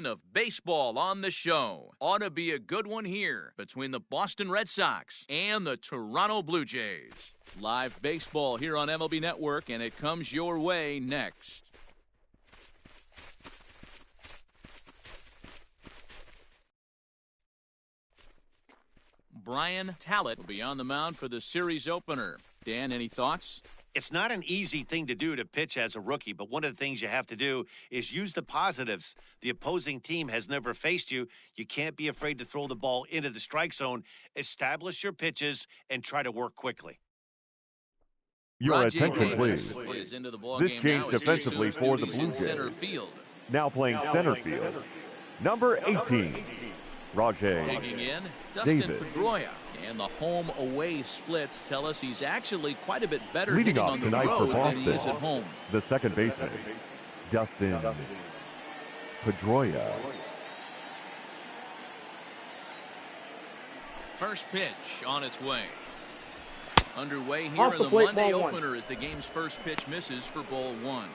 of baseball on the show. Ought to be a good one here between the Boston Red Sox and the Toronto Blue Jays. Live baseball here on MLB Network, and it comes your way next. Brian Talbot will be on the mound for the series opener. Dan, any thoughts? It's not an easy thing to do to pitch as a rookie, but one of the things you have to do is use the positives. The opposing team has never faced you. You can't be afraid to throw the ball into the strike zone, establish your pitches, and try to work quickly. Your attention, please. This change defensively for the Blue Jays. Now playing center field, number 18, Rajay Digging in, Dustin Davis. Pedroia. And the home-away splits tell us he's actually quite a bit better Leading hitting off on the tonight for road than he is Boston, at home. the second baseman, Dustin Pedroia. First pitch on its way. Underway here Off in the the plate, Monday ball one. opener as the game's first pitch misses for ball one.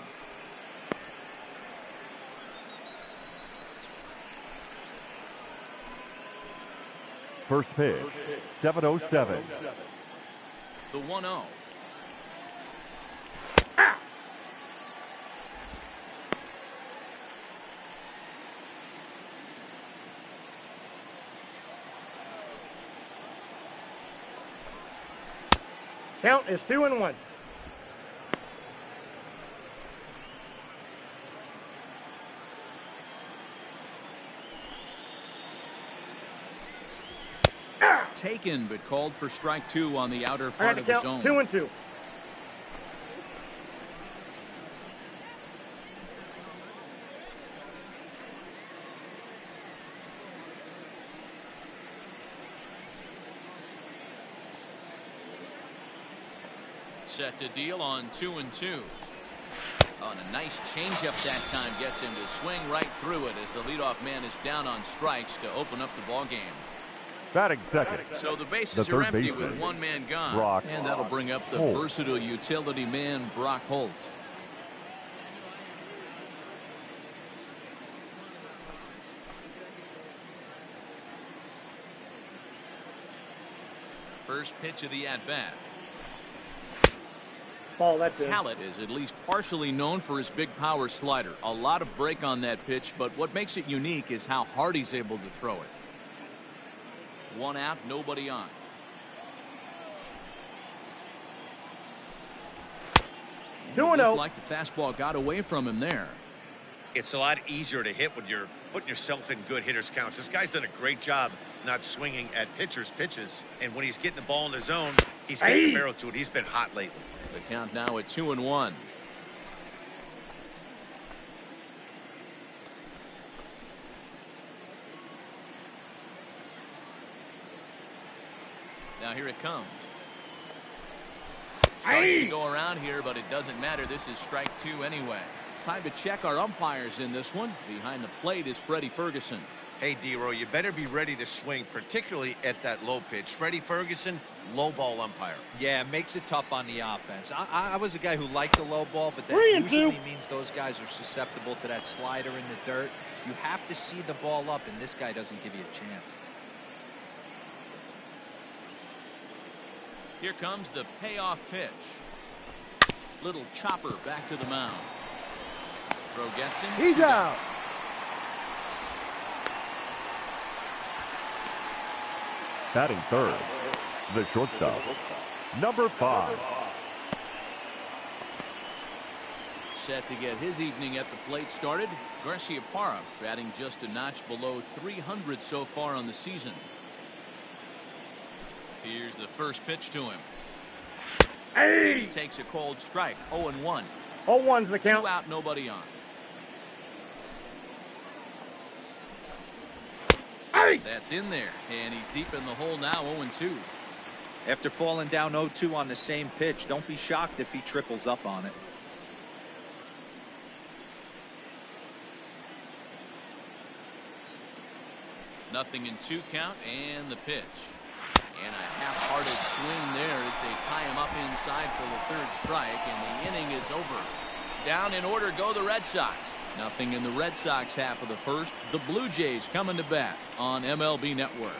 First pitch, 7:07. The 1-0. Count is 2-1. Taken, but called for strike two on the outer I got part to of the count zone. 2-2. Set to deal on 2-2. On a nice changeup that time gets him to swing right through it as the leadoff man is down on strikes to open up the ball game. Batting second, So the bases The are third empty baseman, with one man gone. Brock And that'll bring up the Holt. versatile utility man, Brock Holt. First pitch of the at-bat. Ball, that's it. Talbot is at least partially known for his big power slider. A lot of break on that pitch, but what makes it unique is how hard he's able to throw it. One out, nobody on. And it 2-0. looked like the fastball got away from him there. It's a lot easier to hit when you're putting yourself in good hitters' counts. This guy's done a great job not swinging at pitchers' pitches. And when he's getting the ball in the zone, he's getting the barrel to it. He's been hot lately. The count now at 2-1. Now here it comes. Starts to go around here, but it doesn't matter. This is strike two anyway. Time to check our umpires in this one. Behind the plate is Freddie Ferguson. Hey, D-Roy, you better be ready to swing, particularly at that low pitch. Freddie Ferguson, low ball umpire. Yeah, it makes it tough on the offense. I was a guy who liked the low ball, but that 3-2. usually means those guys are susceptible to that slider in the dirt. You have to see the ball up, and this guy doesn't give you a chance. Here comes the payoff pitch. Little chopper back to the mound. Throw gets him. He's out. batting third, the shortstop, number 5. Set to get his evening at the plate started. Garciaparra batting just a notch below 300 so far on the season. Here's the first pitch to him. Hey! He takes a cold strike. 0-1. 0-1's the count. 2 out, nobody on. Hey! That's in there, and he's deep in the hole now. 0-2. After falling down 0-2 on the same pitch, don't be shocked if he triples up on it. Nothing in 2 count, and the pitch. And a half-hearted swing there as they tie him up inside for the 3rd strike, and the inning is over. Down in order go the Red Sox. Nothing in the Red Sox half of the first. The Blue Jays coming to bat on MLB Network.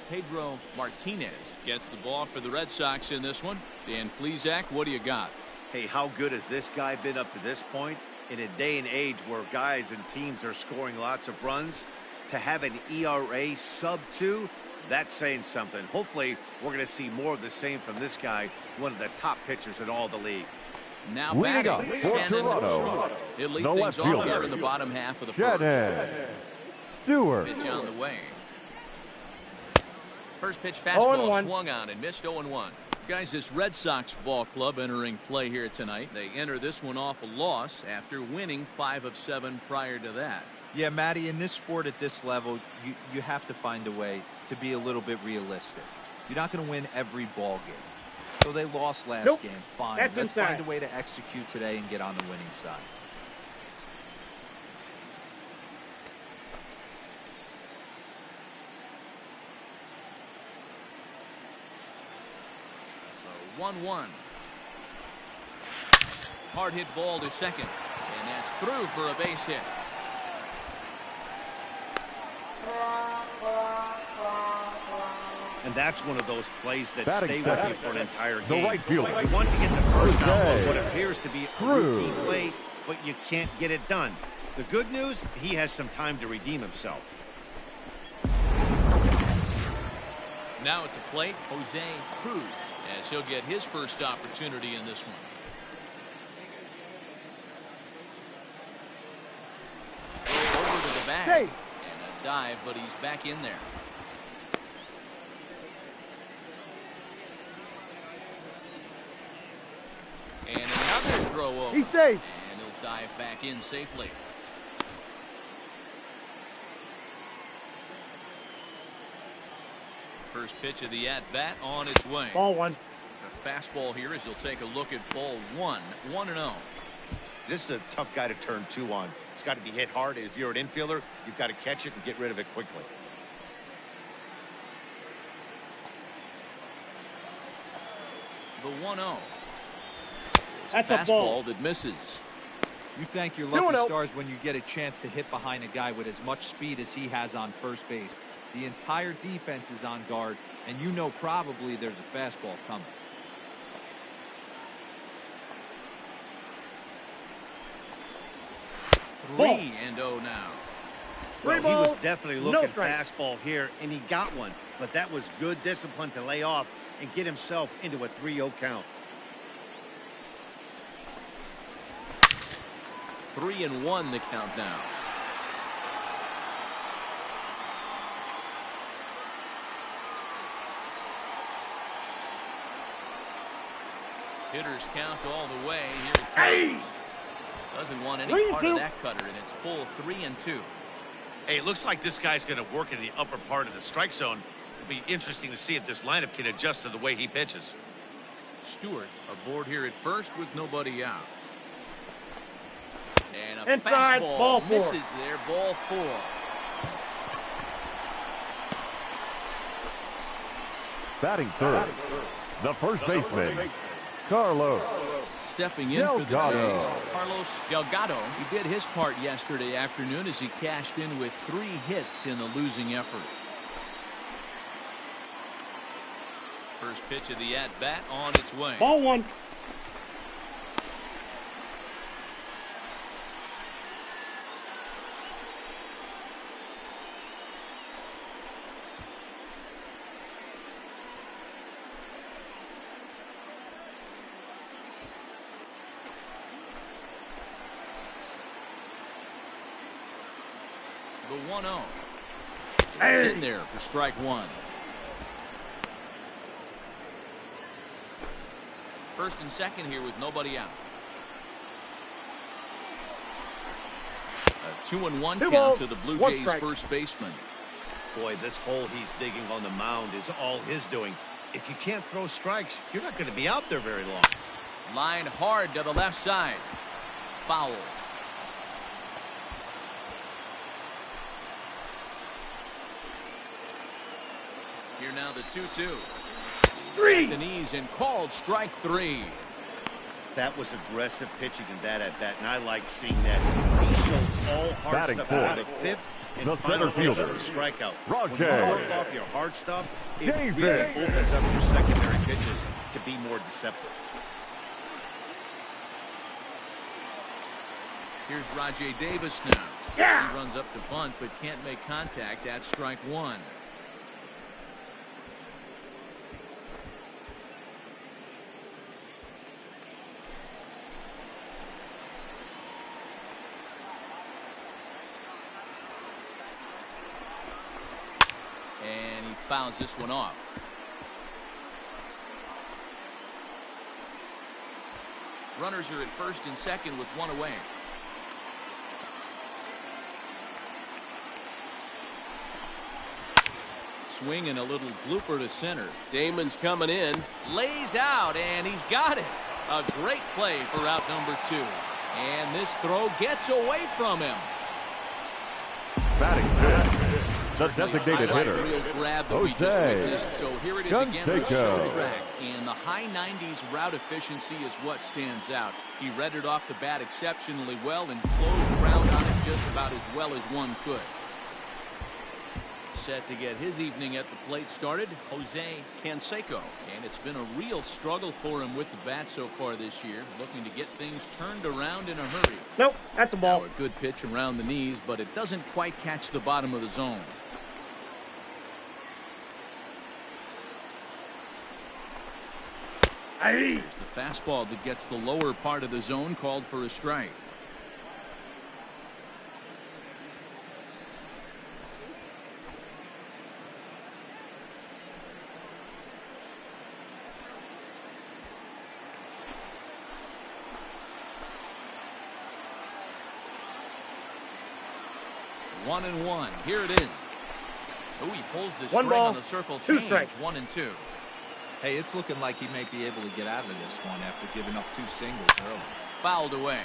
Pedro Martinez gets the ball for the Red Sox in this one. Dan Plesac, what do you got? Hey, how good has this guy been up to this point? In a day and age where guys and teams are scoring lots of runs, to have an ERA sub-2, that's saying something. Hopefully, we're going to see more of the same from this guy, one of the top pitchers in all the league. Now leading up for Toronto, he'll lead the things left off fielder, here in the bottom half of the Shannon first. Stewart. Pitch on the way. First pitch fastball swung on and missed 0-1. Guys, this Red Sox ball club entering play here tonight. They enter this one off a loss after winning 5 of 7 prior to that. Yeah, Matty, in this sport at this level, you have to find a way to be a little bit realistic. You're not going to win every ball game. So they lost last game. Fine. Let's find a way to execute today and get on the winning side. The 1-1. Hard hit ball to second. And that's through for a base hit. And that's one of those plays that Batting stay with you for an entire game. The right fielder. You want to get the first out of what appears to be a routine play, but you can't get it done. The good news, he has some time to redeem himself. Now at the plate, Jose Cruz, as he'll get his first opportunity in this one. Over to the bag. And a dive, but he's back in there. And another throw over. He's safe. And he'll dive back in safely. First pitch of the at-bat on its way. Ball 1. The fastball here as he'll take a look at ball 1. 1-0. This is a tough guy to turn 2 on. It's got to be hit hard. If you're an infielder, you've got to catch it and get rid of it quickly. The 1-0. That's a fastball ball that misses. You thank your lucky stars when you get a chance to hit behind a guy with as much speed as he has on first base. The entire defense is on guard, and you know probably there's a fastball coming. Ball. 3-0 now. Well, he was definitely looking fastball here, and he got one. But that was good discipline to lay off and get himself into a 3-0 count. 3-1 the count now. Hitters count all the way. Here it comes. Doesn't want any part of that cutter, and it's full 3-2. Hey, it looks like this guy's going to work in the upper part of the strike zone. It'll be interesting to see if this lineup can adjust to the way he pitches. Stewart aboard here at first with nobody out. And a inside, fastball ball 4. misses there, ball 4. Batting third, the first baseman, Carlos Stepping in for the Jays, Carlos Delgado. He did his part yesterday afternoon as he cashed in with 3 hits in the losing effort. First pitch of the at-bat on its way. Ball 1. The 1-0. It's in there for strike 1. First and second here with nobody out. A 2-1 count to the Blue Jays first baseman. Boy, this hole he's digging on the mound is all his doing. If you can't throw strikes, you're not going to be out there very long. Line hard to the left side. Foul. Here now the 2-2. three. The knees and called strike 3. That was aggressive pitching in that at bat, and I like seeing that. He shows all hard stuff out of the 5th and final pitch for the strikeout. When you work off your hard stuff, it really opens up your secondary pitches to be more deceptive. Here's Rajai Davis now. Yeah. He runs up to bunt but can't make contact at strike 1. And he fouls this one off. Runners are at first and second with 1 away. Swing and a little blooper to center. Damon's coming in, lays out, and he's got it. A great play for out number 2. And this throw gets away from him. Batting fifth, the designated hitter, real grab that we just witnessed. So here it is again with Show-Track. And the high 90s route efficiency is what stands out. He read it off the bat exceptionally well and closed ground on it just about as well as one could. Set to get his evening at the plate started, Jose Canseco. And it's been a real struggle for him with the bat so far this year, looking to get things turned around in a hurry. Nope, that's a ball. Now a good pitch around the knees, but it doesn't quite catch the bottom of the zone. There's the fastball that gets the lower part of the zone, called for a strike. One and one. Here it is. Oh, he pulls the string on the circle change. 1-2. Hey, it's looking like he may be able to get out of this one after giving up 2 singles early. Fouled away.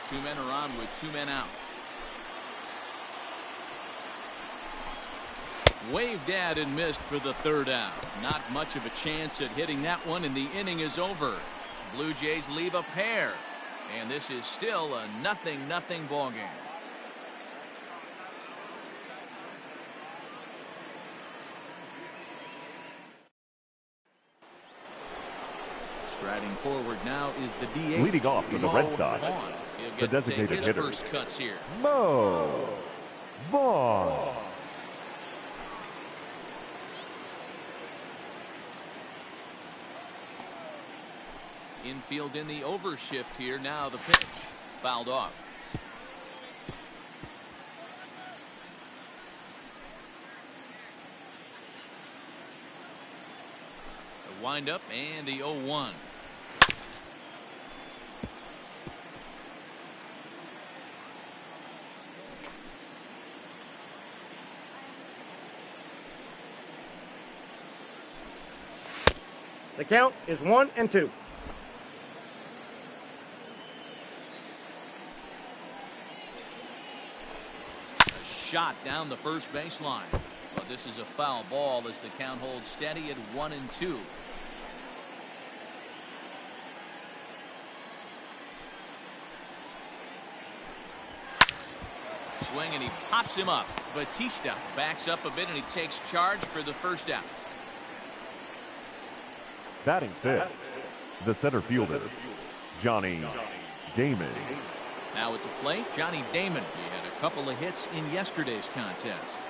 Two men are on with 2 men out. Waved at and missed for the 3rd out. Not much of a chance at hitting that one, and the inning is over. Blue Jays leave a pair, and this is still a 0-0 ball game. Striding forward now is the DH. Leading off for the Red Sox, the designated hitter, first cuts here. Mo Vaughn. Infield in the overshift here. Now the pitch. Fouled off. The windup and the 0-1. The count is 1-2. Shot down the first baseline, but this is a foul ball as the count holds steady at 1-2. Swing and he pops him up. Batista backs up a bit and he takes charge for the 1st out. Batting fifth, the center fielder, Johnny Damon. Now at the plate, Johnny Damon. He had a couple of hits in yesterday's contest.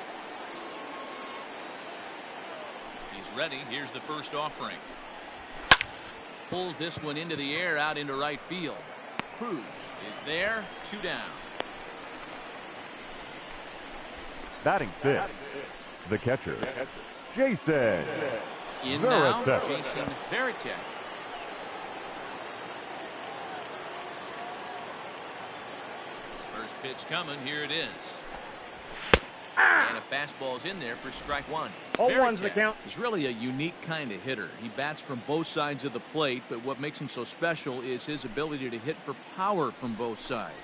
He's ready. Here's the first offering. Pulls this one into the air out into right field. Cruz is there. 2 down. Batting fifth, the catcher, Jason In now, Jason Varitek. First pitch coming. Here it is. And a fastball's in there for strike 1. 0-1's the count. He's really a unique kind of hitter. He bats from both sides of the plate, but what makes him so special is his ability to hit for power from both sides.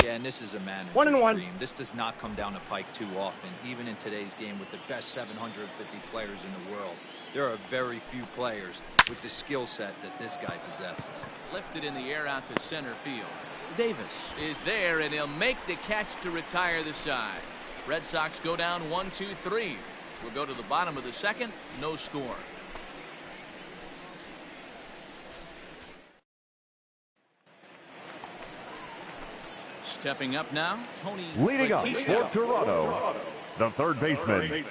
Yeah, and this is a manager's 1-1. dream. This does not come down the pike too often, even in today's game with the best 750 players in the world. There are very few players with the skill set that this guy possesses. Lifted in the air out to center field. Davis is there, and he'll make the catch to retire the side. Red Sox go down 1-2-3. We'll go to the bottom of the second. No score. Stepping up now, Tony Leading Batista. up for Toronto, the third baseman,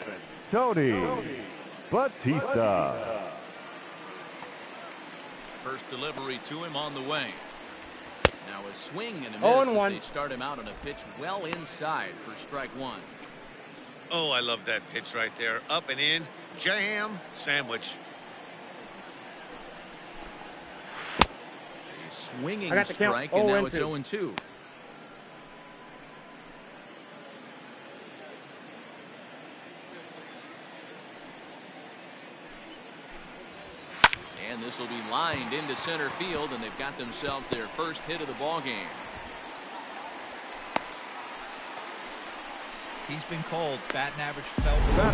Tony Batista. First delivery to him on the way. Now a swing and a miss as they start him out on a pitch well inside for strike one. Oh, I love that pitch right there. Up and in, jam, sandwich. A swinging strike, and now it's 0-2. And this will be lined into center field, and they've got themselves their first hit of the ball game. He's been called batting average fell below.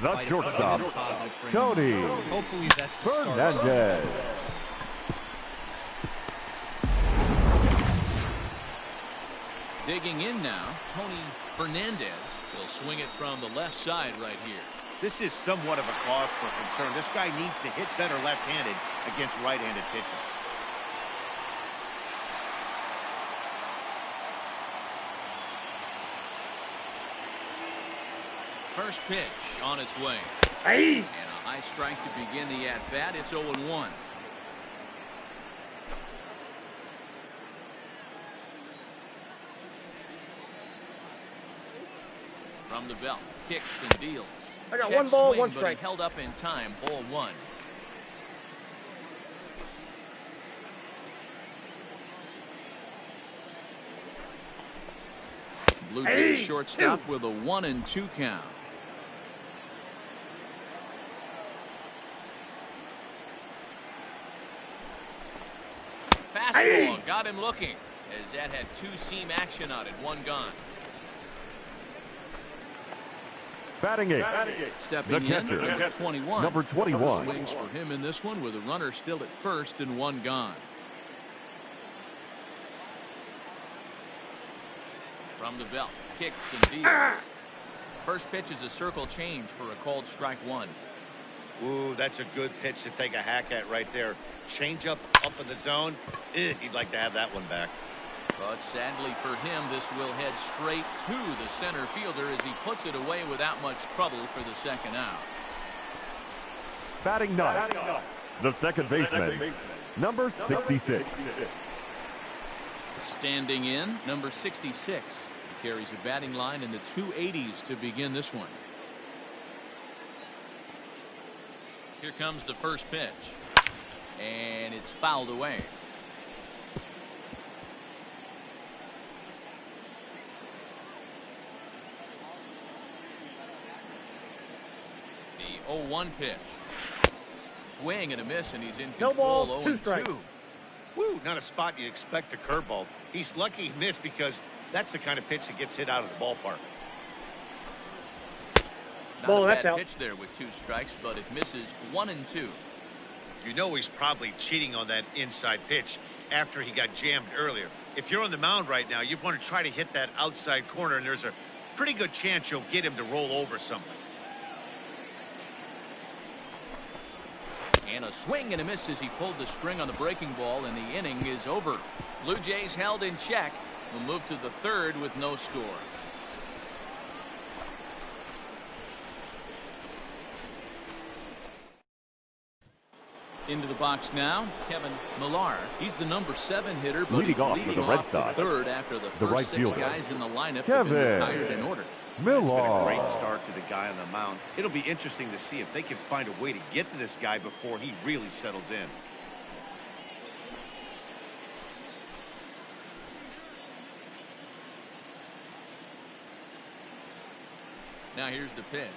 The shortstop, Tony Hopefully that's the Fernandez. Digging in now, Tony Fernandez will swing it from the left side right here. This is somewhat of a cause for concern. This guy needs to hit better left-handed against right-handed pitching. First pitch on its way. Hey. And a high strike to begin the at-bat. It's 0-1. From the belt, kicks and deals. I got Check one ball, swing, one but strike. he held up in time. Ball one. Blue Jays shortstop with a 1-2 count. Fastball got him looking, as that had two-seam action on it. One gone. Batting eight, Stepping the in, catcher, 21. number 21. Swings for him in this one with a runner still at first and one gone. From the belt, kicks and deals. First pitch is a circle change for a called strike one. Ooh, that's a good pitch to take a hack at right there. Change up in the zone. He'd like to have that one back. But sadly for him, this will head straight to the center fielder as he puts it away without much trouble for the second out. Batting ninth, the second baseman, number 66. Standing in, number 66. He carries a batting line in the 280s to begin this one. Here comes the first pitch. And it's fouled away. The 0-1 pitch. Swing and a miss, and he's in control. 0-2. Woo, not a spot you expect a curveball. He's lucky he missed because that's the kind of pitch that gets hit out of the ballpark. Not a bad pitch there with two strikes, but it misses 1-2. You know he's probably cheating on that inside pitch after he got jammed earlier. If you're on the mound right now, you want to try to hit that outside corner, and there's a pretty good chance you'll get him to roll over something. And a swing and a miss as he pulled the string on the breaking ball, and the inning is over. Blue Jays held in check. Will move to the third with no score. Into the box now, Kevin Millar. He's the number 7 hitter, but leading he's off leading for the Red off Sox. The third after the first right 6 fielder, guys in the lineup Kevin have been retired in order. Millar. It's been a great start to the guy on the mound. It'll be interesting to see if they can find a way to get to this guy before he really settles in. Now here's the pitch.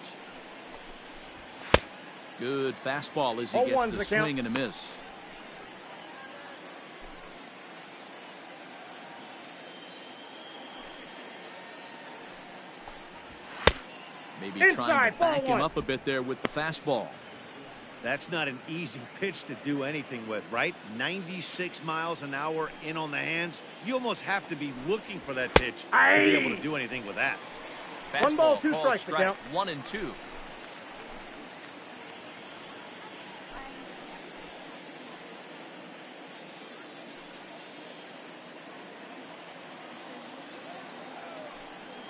Good fastball as he gets the swing and a miss. Maybe inside, trying to back him one. up a bit there with the fastball. That's not an easy pitch to do anything with, right? 96 miles an hour in on the hands. You almost have to be looking for that pitch to be able to do anything with that. Fastball, 1 ball, 2 called strikes strike, to count. 1 and 2.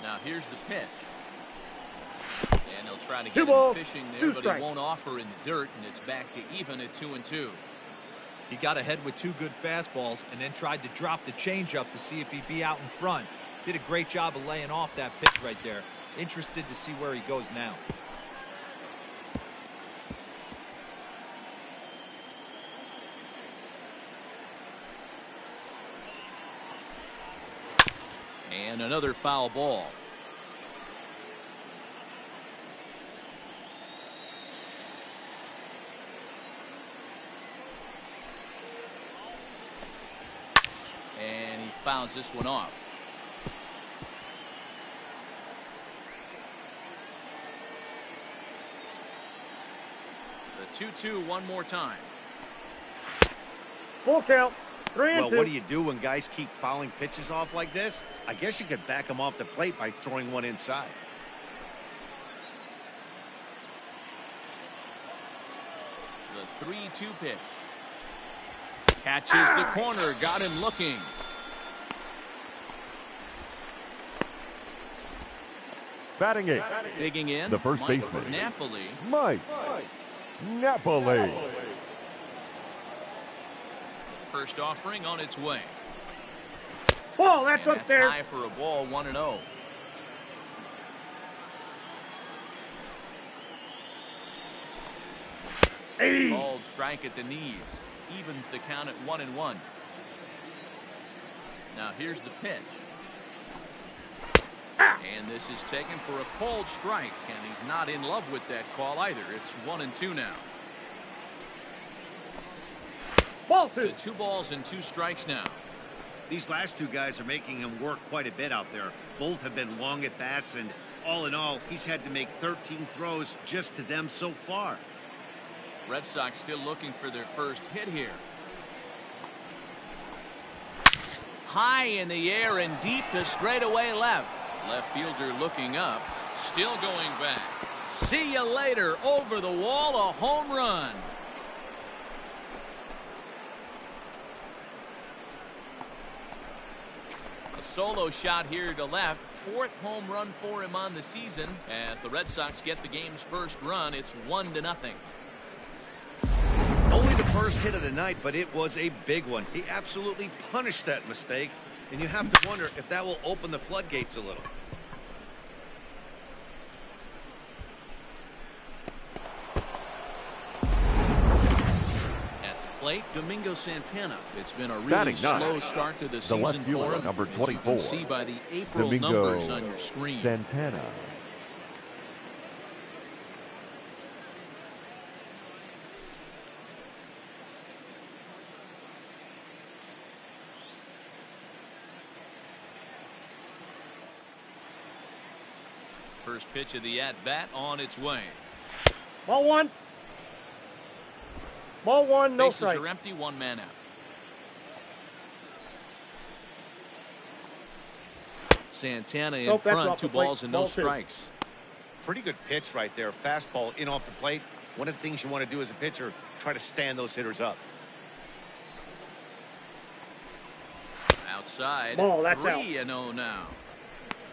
Now here's the pitch. And he'll try to get him fishing there, but he won't offer in the dirt, and it's back to even at 2 and 2. He got ahead with 2 good fastballs and then tried to drop the changeup to see if he'd be out in front. Did a great job of laying off that pitch right there. Interested to see where he goes now. And another foul ball. And he fouls this one off. The 2-2 one more time. Full count. 3 and 2. Well, what do you do when guys keep fouling pitches off like this? I guess you could back them off the plate by throwing one inside. The 3-2 pitch. Catches the corner, got him looking. Batting eighth. Digging in, the first Mike baseman, Napoli. Mike Napoli. First offering on its way. Ball, that's And up there. high for a ball, 1-0. Called strike at the knees. Evens the count at 1-1. Now here's the pitch. And this is taken for a called strike, and he's not in love with that call either. It's 1-2 now. Ball 2. To 2 balls and 2 strikes now. These last 2 guys are making him work quite a bit out there. Both have been long at bats, and all in all, he's had to make 13 throws just to them so far. Red Sox still looking for their first hit here. High in the air and deep to straightaway left. Left fielder looking up, still going back. See you later, over the wall, a home run. A solo shot here to left, 4th home run for him on the season. As the Red Sox get the game's first run, it's 1-0. Only the first hit of the night, but it was a big one. He absolutely punished that mistake, and you have to wonder if that will open the floodgates a little. At the plate, Domingo Santana. It's been a really slow start to the season for him, number 24. as you can see by the April Domingo numbers on your screen. Santana. First pitch of the at-bat on its way. Ball 1. Ball 1, no Bases strike. are empty, 1 man out. Santana in front, 2 balls and no strikes. Pretty good pitch right there. Fastball in off the plate. One of the things you want to do as a pitcher, try to stand those hitters up. Outside, Ball, that's 3-0 now.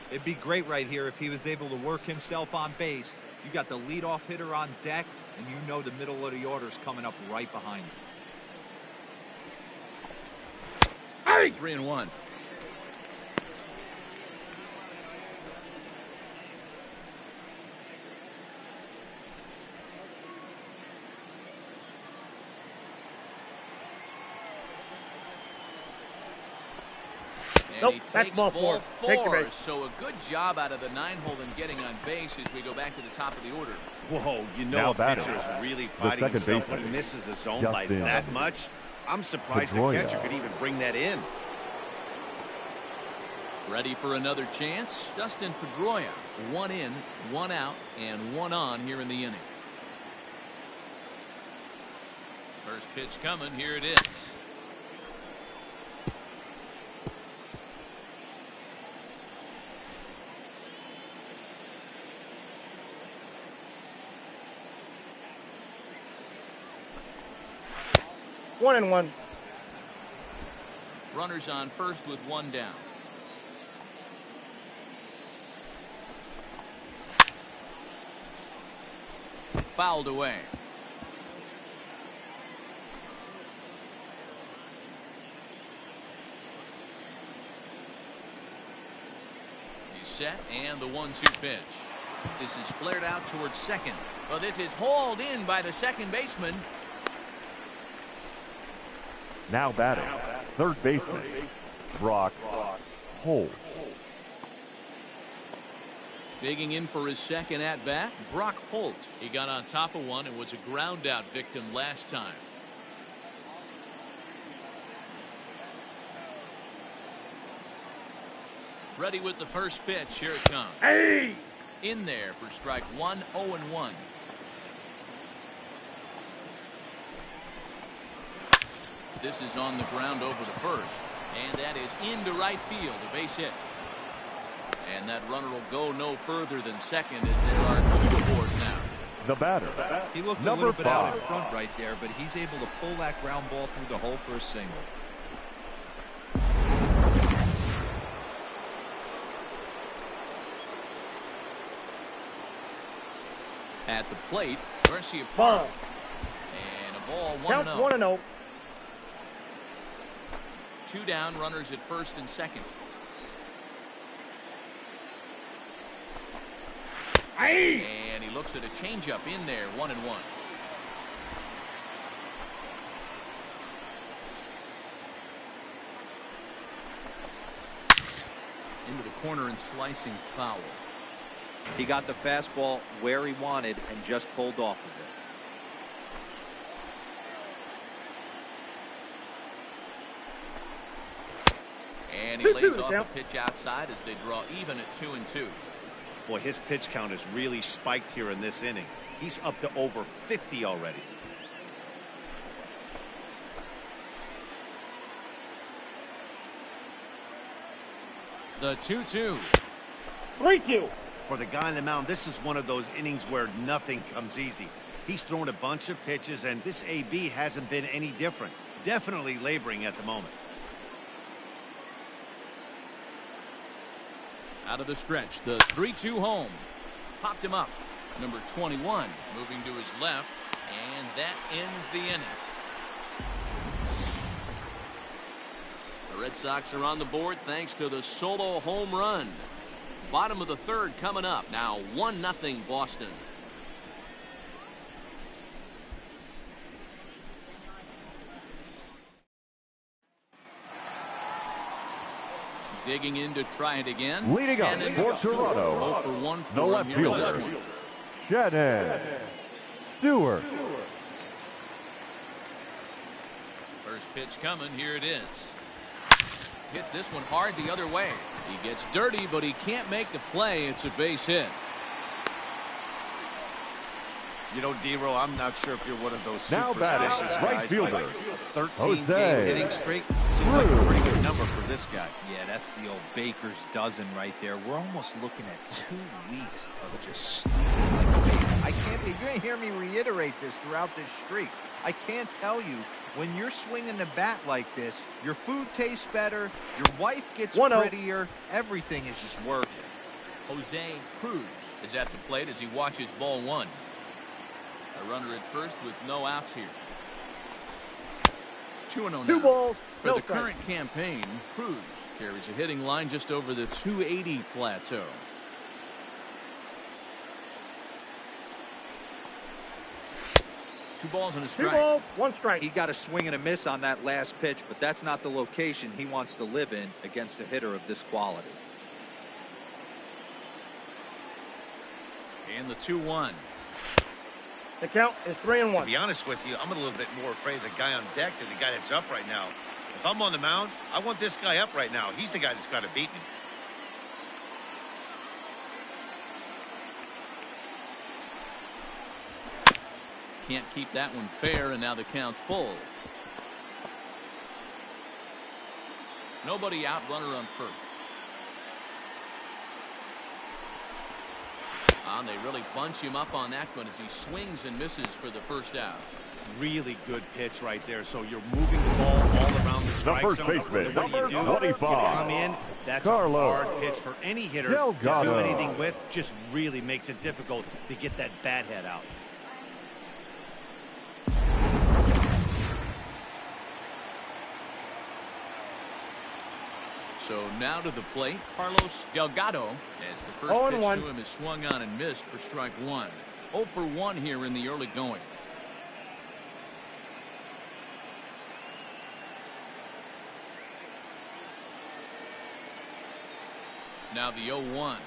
It'd be great right here if he was able to work himself on base. You got the leadoff hitter on deck, and you know the middle of the order's coming up right behind you. 3-1. Nope, he that's takes ball ball 4. Take your base. So a good job out of the 9-hole in getting on base as we go back to the top of the order. Whoa, you know Now a pitcher is really fighting himself when he misses a zone by that much. I'm surprised the catcher could even bring that in. Ready for another chance? Dustin Pedroia. 1 in, 1 out, and 1 on here in the inning. First pitch coming. Here it is. One and one. Runners on first with 1 down. Fouled away. He's set, and the 1-2 pitch. This is flared out towards second. Well, this is hauled in by the second baseman. Now batting, third baseman, Brock Holt. Digging in for his second at-bat, Brock Holt. He got on top of one and was a ground-out victim last time. Ready with the first pitch. Here it comes. Hey! In there for strike 1, 0-1. This is on the ground over the first, and that is into right field, a base hit. And that runner will go no further than second as there are 2 aboard now. The batter, he looked a little bit out in front right there, but he's able to pull that ground ball through the hole for a single. At the plate, Garcia Ball. And a ball 1-0. Count 1-0. 2 down, runners at first and second. Hey! And he looks at a changeup in there, 1-1. Into the corner and slicing foul. He got the fastball where he wanted and just pulled off of it. And he lays off a pitch outside as they draw even at 2-2. Boy, his pitch count has really spiked here in this inning. He's up to over 50 already. The 2-2. 3-2. For the guy on the mound, this is one of those innings where nothing comes easy. He's thrown a bunch of pitches, and this AB hasn't been any different. Definitely laboring at the moment. Out of the stretch, the 3-2 home. Popped him up. Number 21 moving to his left, and that ends the inning. The Red Sox are on the board thanks to the solo home run. Bottom of the third coming up. Now 1-0 Boston. Digging in to try it again. Leading up for Toronto, 0 for 1 for the left fielder, Shannon Stewart. First pitch coming. Here it is. Hits this one hard the other way. He gets dirty, but he can't make the play. It's a base hit. You know, D-Roll, I'm not sure if you're one of those now superstitious guys. Right fielder, a 13-game hitting streak seems like a pretty good number for this guy. Yeah, that's the old baker's dozen right there. We're almost looking at 2 weeks of just sleeping like a baby. I can't be. You're going to hear me reiterate this throughout this streak. I can't tell you, when you're swinging the bat like this, your food tastes better, your wife gets prettier, everything is just working. Jose Cruz is at the plate as he watches ball 1. A runner at first with no outs here. 2-0 now. 2 balls. For the current campaign, Cruz carries a hitting line just over the 280 plateau. Two balls and a strike. 2 balls, 1 strike. He got a swing and a miss on that last pitch, but that's not the location he wants to live in against a hitter of this quality. And the 2-1. The count is 3-1. To be honest with you, I'm a little bit more afraid of the guy on deck than the guy that's up right now. If I'm on the mound, I want this guy up right now. He's the guy that's got to beat me. can't keep that one fair, and now the count's full. Nobody out, runner on first. And they really bunch him up on that one as he swings and misses for the first out. Really good pitch right there. So you're moving the ball all around the strike zone. The first baseman, number 25. You come in, that's Carlos a hard pitch for any hitter Delgado. to do anything with. Just really makes it difficult to get that bat head out. So now to the plate, Carlos Delgado, as the first pitch to him is swung on and missed for strike one. 0 for 1 here in the early going. Now the 0-1.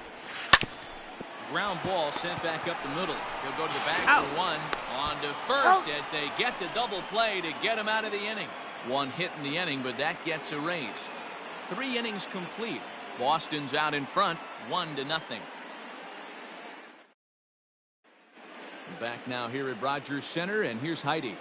Ground ball sent back up the middle. He'll go to the bag for one. On to first as they get the double play to get him out of the inning. One hit in the inning, but that gets erased. 3 innings complete. Boston's out in front, 1-0. Back now here at Rogers Center, and here's Heidi.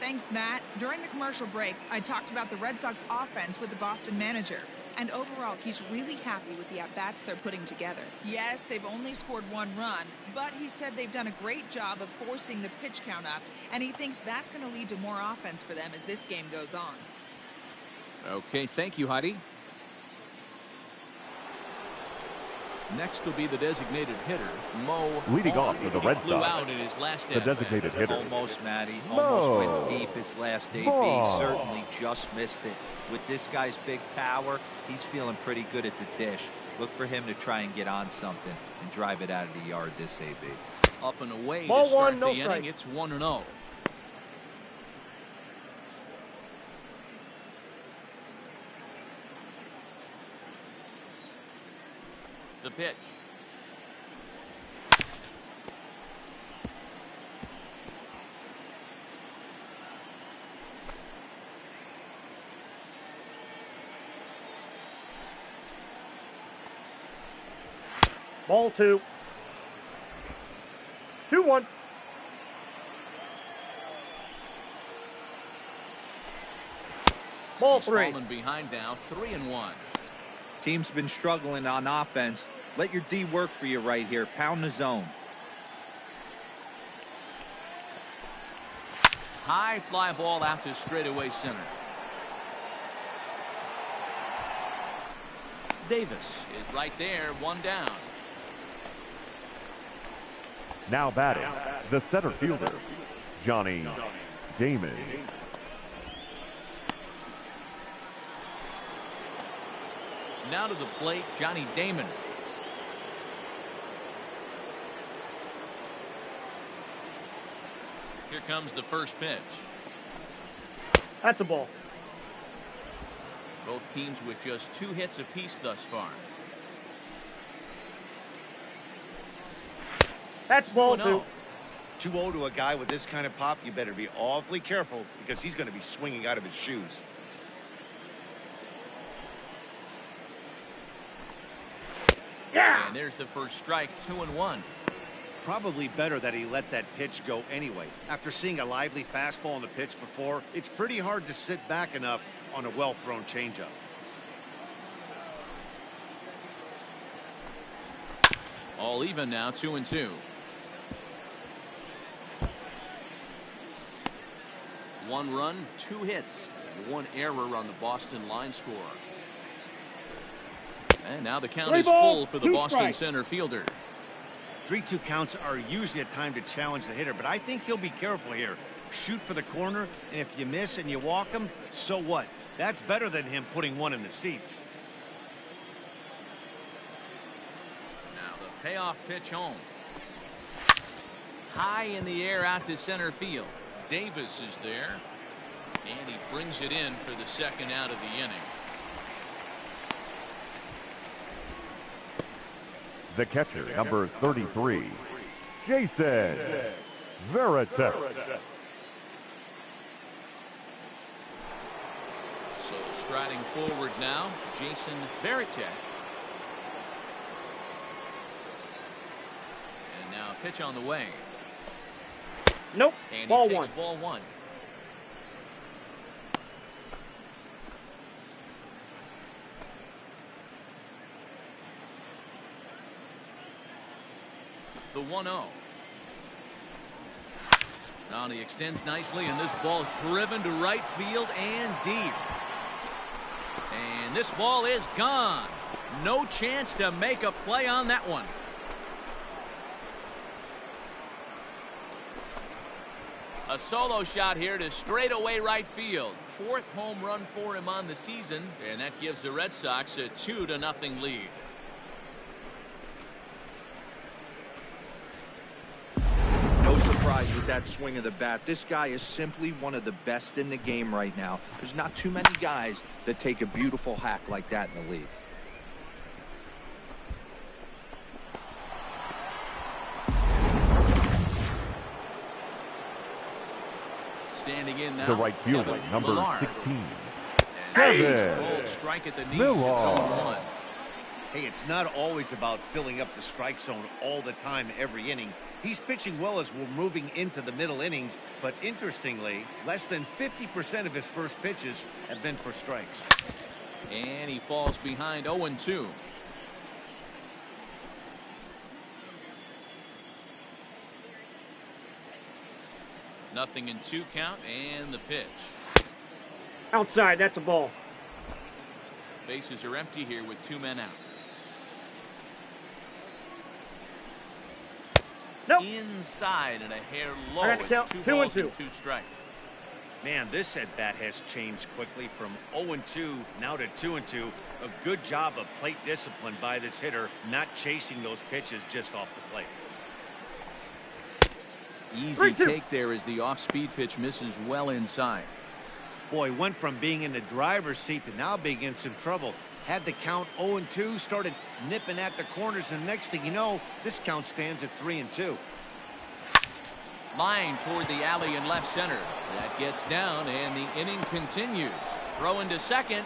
Thanks, Matt. During the commercial break, I talked about the Red Sox offense with the Boston manager. And overall, he's really happy with the at-bats they're putting together. Yes, they've only scored 1 run, but he said they've done a great job of forcing the pitch count up, and he thinks that's going to lead to more offense for them as this game goes on. Okay, thank you, Heidi. Next will be the designated hitter, Mo. Leading off for the Red Sox, out in his last the designated hitter. Almost, Matty. Almost went deep his last AB. Certainly just missed it. With this guy's big power, he's feeling pretty good at the dish. Look for him to try and get on something and drive it out of the yard this AB. Up and away Ball to start one, no the strike. inning. It's 1-0. The pitch. Ball 2. 2-1. Ball 3. Falling behind now, 3-1. Team's been struggling on offense. Let your D work for you right here. Pound the zone. High fly ball out to straightaway center. Davis is right there, 1 down. Now batting, the center fielder, Johnny Damon. Now to the plate, Johnny Damon. Here comes the first pitch. That's a ball. Both teams with just 2 hits apiece thus far. That's ball 2. 2-0 to a guy with this kind of pop, you better be awfully careful because he's going to be swinging out of his shoes. Yeah! And there's the first strike, 2-1. Probably better that he let that pitch go anyway. After seeing a lively fastball on the pitch before, it's pretty hard to sit back enough on a well-thrown changeup. All even now, 2-2. 1 run, 2 hits, and 1 error on the Boston line score. And now the count 3 is balls, full for the 2 Boston strikes. center fielder. 3-2 counts are usually a time to challenge the hitter, but I think he'll be careful here. Shoot for the corner, and if you miss and you walk him, so what? That's better than him putting 1 in the seats. Now the payoff pitch home. High in the air out to center field. Davis is there, and he brings it in for the second out of the inning. The catcher, number 33, Jason Varitek. So striding forward now, Jason Varitek. And now a pitch on the way. Nope. And ball he takes one. ball one. The 1-0. Now he extends nicely, and this ball's driven to right field and deep. And this ball is gone. No chance to make a play on that one. A solo shot here to straightaway right field. 4th home run for him on the season, and that gives the Red Sox a 2-0 lead. No surprise with that swing of the bat. This guy is simply one of the best in the game right now. There's not too many guys that take a beautiful hack like that in the league. Standing in now, the right fielder, number Millar. 16. Cold strike at the knees. It's 0-1. Hey, it's not always about filling up the strike zone all the time every inning. He's pitching well as we're moving into the middle innings, but interestingly, less than 50% of his first pitches have been for strikes. And he falls behind 0-2. Nothing in 2 count, and the pitch. Outside, that's a ball. Bases are empty here with 2 men out. Nope. Inside and a hair low. I got to count. It's 2 balls and and 2. 2 strikes. Man, this at-bat has changed quickly from 0-2 now to 2-2. A good job of plate discipline by this hitter, not chasing those pitches just off the plate. Easy take there as the off-speed pitch misses well inside. Boy, went from being in the driver's seat to now being in some trouble. Had the count 0-2, started nipping at the corners, and next thing you know, this count stands at 3-2. Line toward the alley in left center. That gets down, and the inning continues. Throw into second.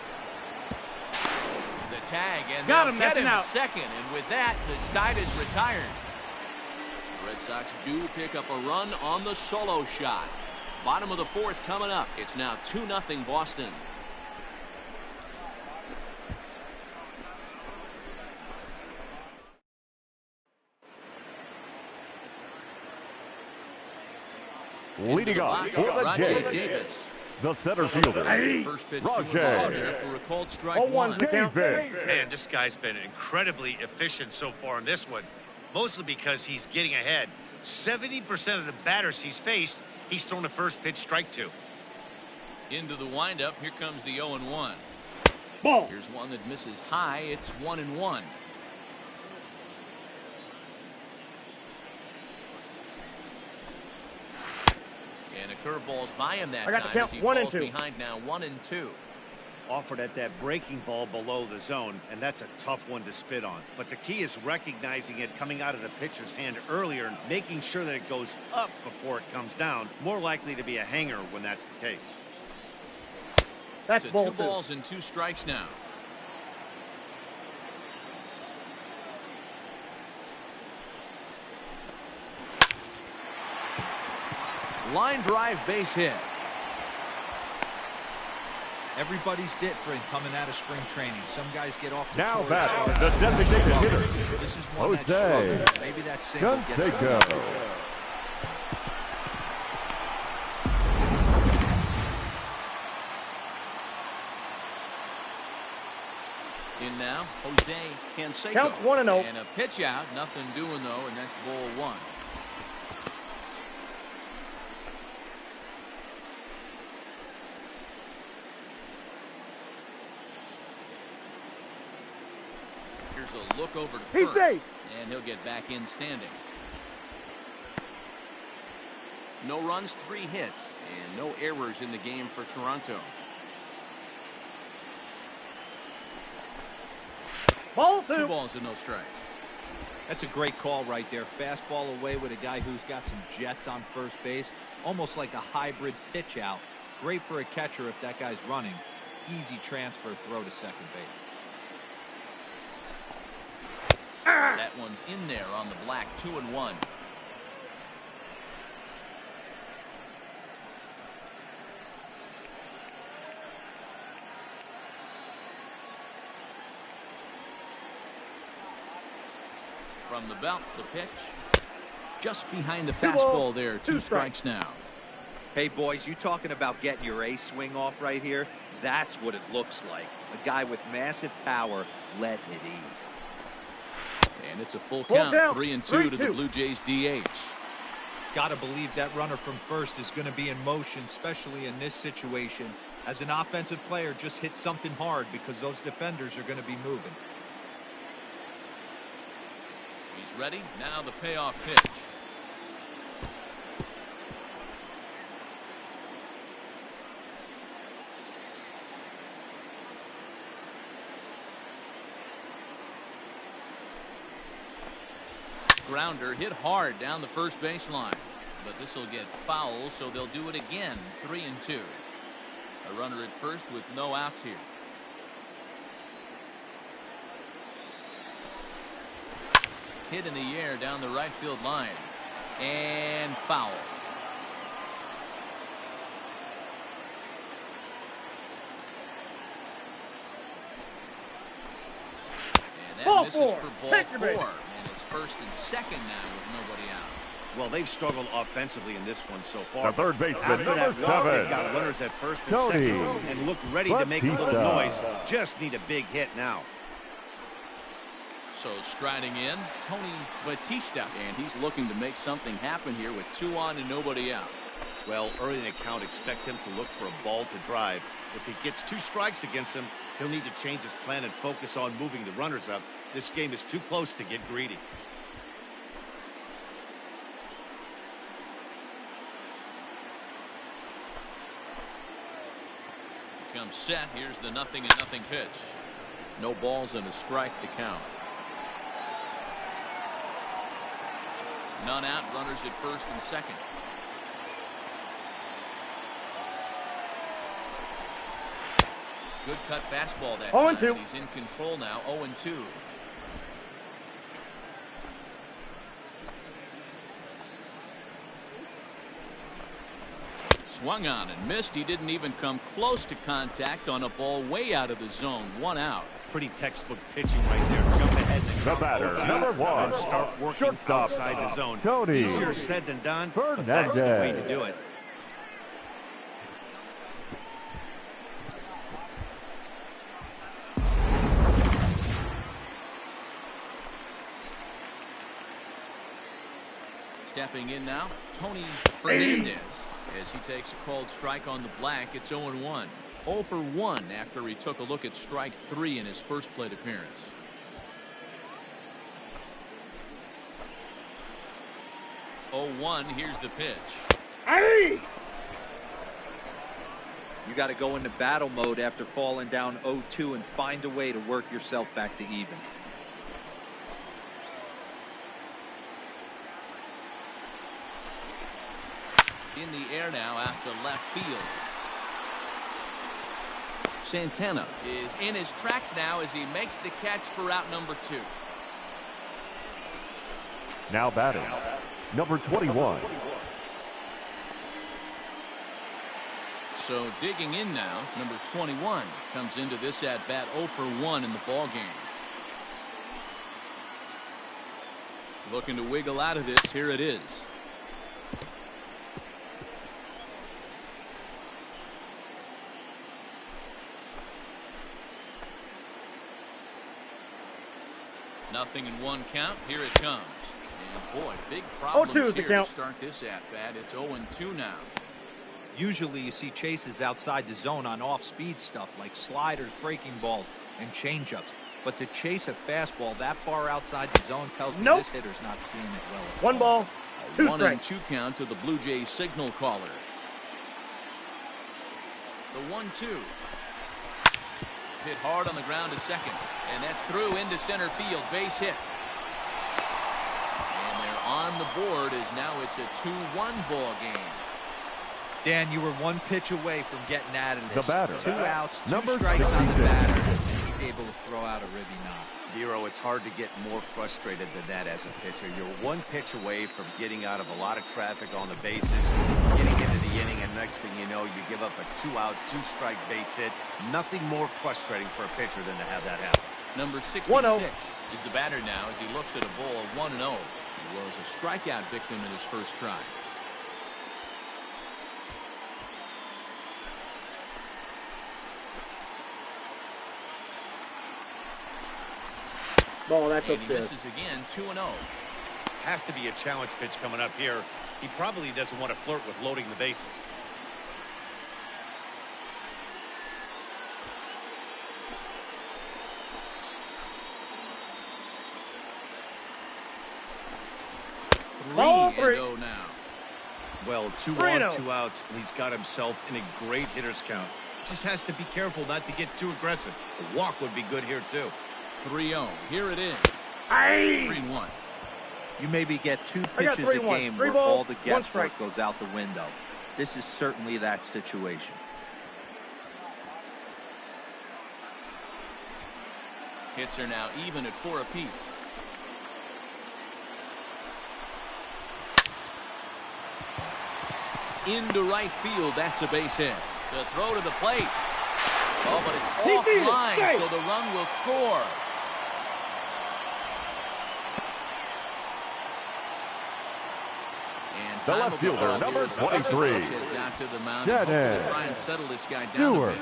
The tag, and got him. Get That's him out. at second. And with that, the side is retired. The Red Sox do pick up a run on the solo shot. Bottom of the 4th coming up. It's now 2-0 Boston. Leading off for the Rajai Jays, Davis. the center fielder, First pitch Rajai there for a called strike 0-1's 1. the count. Davis. Man, this guy's been incredibly efficient so far in this one, mostly because he's getting ahead. 70% of the batters he's faced, he's thrown a first pitch strike to. Into the windup. Here comes the 0-1. Ball. Here's one that misses high. It's 1-1. And a curveball's by him that I got time to as count he 1 and falls 2. behind now 1-2. Offered at that breaking ball below the zone, and that's a tough one to spit on. But the key is recognizing it coming out of the pitcher's hand earlier and making sure that it goes up before it comes down. More likely to be a hanger when that's the case. That's So ball 2 2. balls and 2 strikes now. Line drive base hit. Everybody's different coming out of spring training. Some guys get off the Now torrid back, start. the designated hitter, This is one that's Jose struggled. Maybe that single gets him. Canseco. In now, Jose Canseco. Counts 1-0. And a pitch out. Nothing doing, though, and that's ball 1. Here's a look over to He's first. safe. And he'll get back in standing. No runs, 3 hits, and no errors in the game for Toronto. Ball 2 2. balls and no strikes. That's a great call right there. Fastball away with a guy who's got some jets on first base. Almost like a hybrid pitch out. Great for a catcher if that guy's running. Easy transfer throw to second base. That one's in there on the black. 2-1. From the belt, the pitch. Just behind the fastball there. Two strikes now. Hey, boys, you talking about getting your A swing off right here? That's what it looks like. A guy with massive power letting it eat. And it's a full count. 3-2 to the Blue Jays DH. Got to believe that runner from first is going to be in motion, especially in this situation. As an offensive player, just hit something hard because those defenders are going to be moving. He's ready. Now the payoff pitch. Grounder hit hard down the first baseline, but this will get foul, so they'll do it again. 3-2. A runner at first with no outs here. Hit in the air down the right field line, and foul. And that misses for ball 4. First and second now with nobody out. Well, they've struggled offensively in this one so far. The third baseman, After number that walk, 7. they've got runners at first and Tony second and look ready to make a little Batista. noise. Just need a big hit now. So striding in, Tony Batista, and he's looking to make something happen here with 2 on and nobody out. Well, early in the count, expect him to look for a ball to drive. If he gets 2 strikes against him, he'll need to change his plan and focus on moving the runners up. This game is too close to get greedy. Comes set. Here's the 0-0 pitch. No balls and a strike to count. None out. Runners at first and second. Good cut fastball that time. 0-2. He's in control now. 0-2. Swung on and missed. He didn't even come close to contact on a ball way out of the zone. 1 out. Pretty textbook pitching right there. Jump ahead. The batter, number 1. And start working Shortstop, outside the zone. Tony Easier said than done, but that's the way to do it. Stepping in now, Tony Fernandez. As he takes a called strike on the black, it's 0-1. 0 for 1 after he took a look at strike 3 in his first plate appearance. Oh, 1. Here's the pitch. Hey! You got to go into battle mode after falling down 0-2 and find a way to work yourself back to even. In the air now out to left field. Santana is in his tracks now as he makes the catch for out number 2. Now batting, number 21. So digging in now, number 21 comes into this at bat 0 for 1 in the ball game. Looking to wiggle out of this. Here it is. Nothing in 1 count. Here it comes. And boy, big problems here to start this at bat. It's 0-2 now. Usually you see chases outside the zone on off-speed stuff like sliders, breaking balls, and changeups. But to chase a fastball that far outside the zone tells me this hitter's not seeing it well at all. 1 ball, 2 strikes. 1-2 count to the Blue Jays signal caller. The 1-2. Hit hard on the ground to second, and that's through into center field. Base hit. And they're on the board as now it's a 2-1 ball game. Dan, you were 1 pitch away from getting out of this. The batter, 2 outs, 2 number strikes 66. on the batter, and he's able to throw out a ribby knock. Dero, it's hard to get more frustrated than that as a pitcher. You're 1 pitch away from getting out of a lot of traffic on the bases, getting into the inning, and next thing you know, you give up a 2-out, 2-strike base hit. Nothing more frustrating for a pitcher than to have that happen. Number 66 is the batter now as he looks at a ball 1-0. He was a strikeout victim in his first try. Ball, that's and he misses again, 2-0. Has to be a challenge pitch coming up here. He probably doesn't want to flirt with loading the bases. Ball 3-0 now. Well, 2 on, 2 outs, and he's got himself in a great hitter's count. Just has to be careful not to get too aggressive. A walk would be good here, too. 3-0. Here it is. 3-1. You maybe get 2 pitches a game where all the guesswork goes out the window. This is certainly that situation. Hits are now even at 4 apiece. Into right field, that's a base hit. The throw to the plate. Oh, but it's offline, so the run will score. And the left fielder, number 23, out to the mound Dennis try and settle this guy down a bit.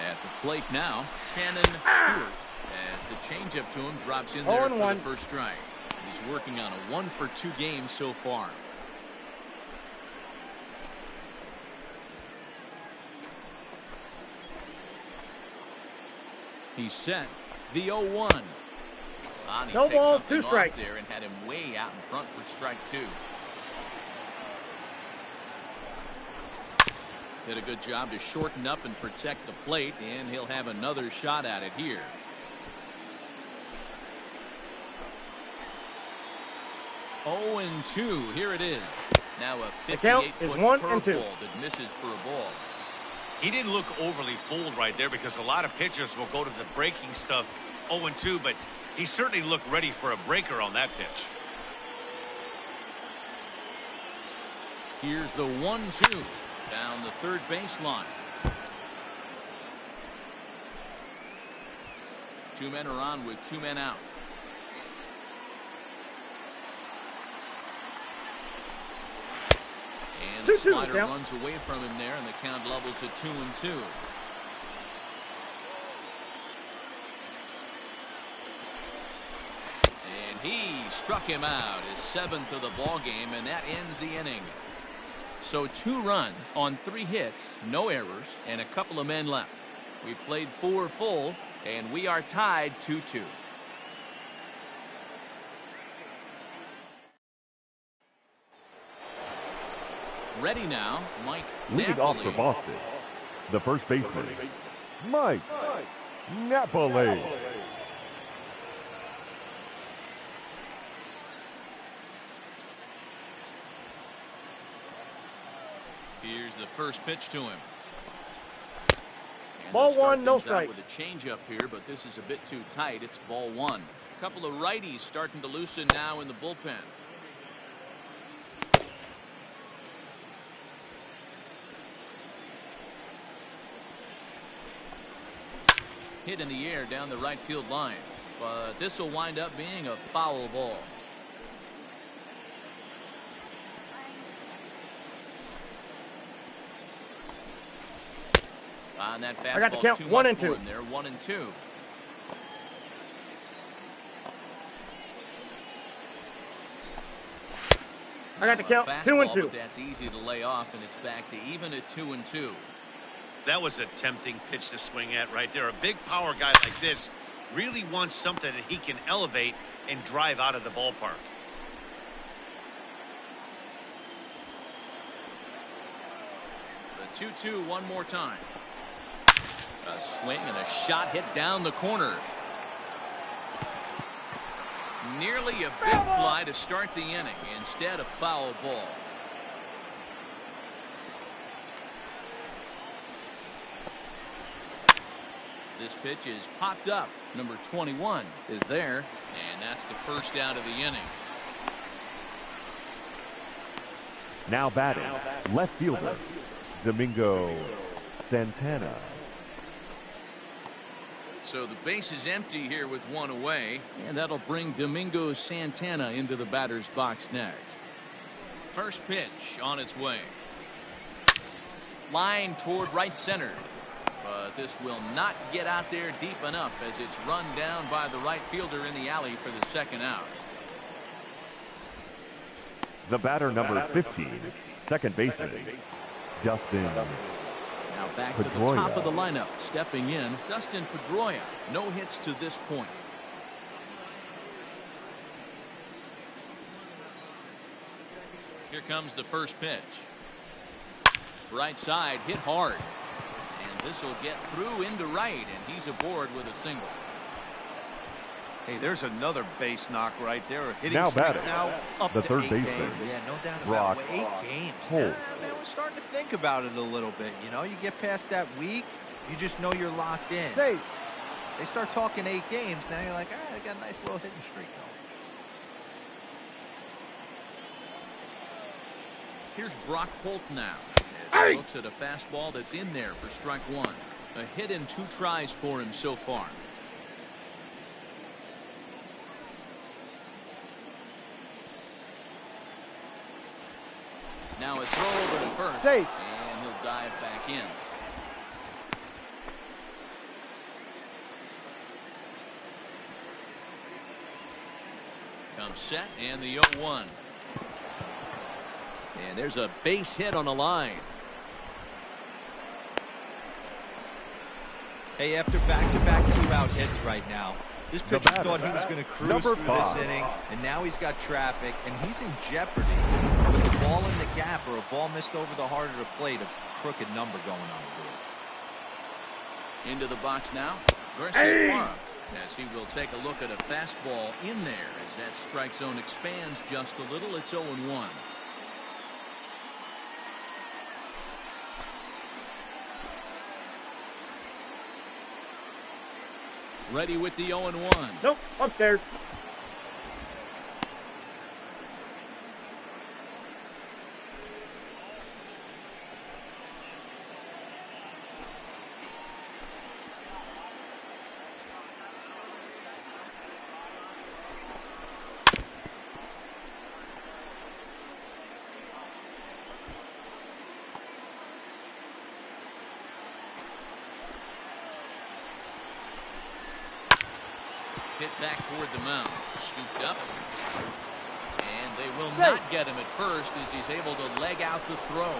At the plate now, Shannon Stewart, as the changeup to him drops in there for the first strike. He's working on a 1-for-2 game so far. He's set. The 0-1. He No takes ball, something 2 off strikes. there and had him way out in front for strike 2. Did a good job to shorten up and protect the plate, and he'll have another shot at it here. Oh, and 2. Here it is. Now a 58-foot curveball that misses for a ball. He didn't look overly fooled right there because a lot of pitchers will go to the breaking stuff 0-2, but he certainly looked ready for a breaker on that pitch. Here's the 1-2 down the third baseline. 2 men are on with 2 men out. And the slider runs away from him there, and the count levels at 2-2. And he struck him out, his 7th of the ball game, and that ends the inning. So 2 runs on 3 hits, no errors, and a couple of men left. We played 4 full, and we are tied 2-2. Ready now, Mike Leading off for Boston, the first baseman, Mike Napoli. Here's the first pitch to him. And ball 1, no strike. With a changeup here, but this is a bit too tight. It's ball 1. A couple of righties starting to loosen now in the bullpen. Hit in the air down the right field line, but this will wind up being a foul ball. On that fastball, I got to count 1 and 2. There, 1 and 2. I got to count 2 and 2. But that's easy to lay off, and it's back to even at 2 and 2. That was a tempting pitch to swing at right there. A big power guy like this really wants something that he can elevate and drive out of the ballpark. The 2-2 one more time. A swing and a shot hit down the corner. Nearly a big fly to start the inning. Instead, a foul ball. This pitch is popped up. Number 21 is there, and that's the first out of the inning. Now batting, left fielder, Domingo Santana. So the base is empty here with one away, and that'll bring Domingo Santana into the batter's box next. First pitch on its way. Line toward right center, but this will not get out there deep enough as it's run down by the right fielder in the alley for the second out. The batter, number 15, second baseman, Dustin Now back Pedroia. to the top of the lineup, stepping in, Dustin Pedroia. No hits to this point. Here comes the first pitch. Right side, hit hard. And this will get through into right, and he's aboard with a single. Hey, there's another base knock right there. Hitting Now strike batting, now up the to third 8 baseman. games. Yeah, no doubt Brock about it. 8 games. Holt. Man, we're starting to think about it a little bit. You know, you get past that week, you just know you're locked in. Safe. They start talking 8 games, now you're like, all right, I got a nice little hitting streak going. Here's Brock Holt now, as he looks at a fastball that's in there for strike one. A hit in 2 tries for him so far. Now a throw over to first, Safe. and he'll dive back in. Comes set, and the 0-1. And there's a base hit on the line. Hey, after back-to-back 2-out hits right now, this pitcher batter, thought he was going to cruise number through 5. this inning, and now he's got traffic, and he's in jeopardy with a ball in the gap or a ball missed over the heart of the plate, a crooked number going on the board. Into the box now, Garcia Parra, as he will take a look at a fastball in there as that strike zone expands just a little. It's 0-1. Ready with the 0-1. Nope, upstairs. Hit back toward the mound. Scooped up. And they will not get him at first as he's able to leg out the throw.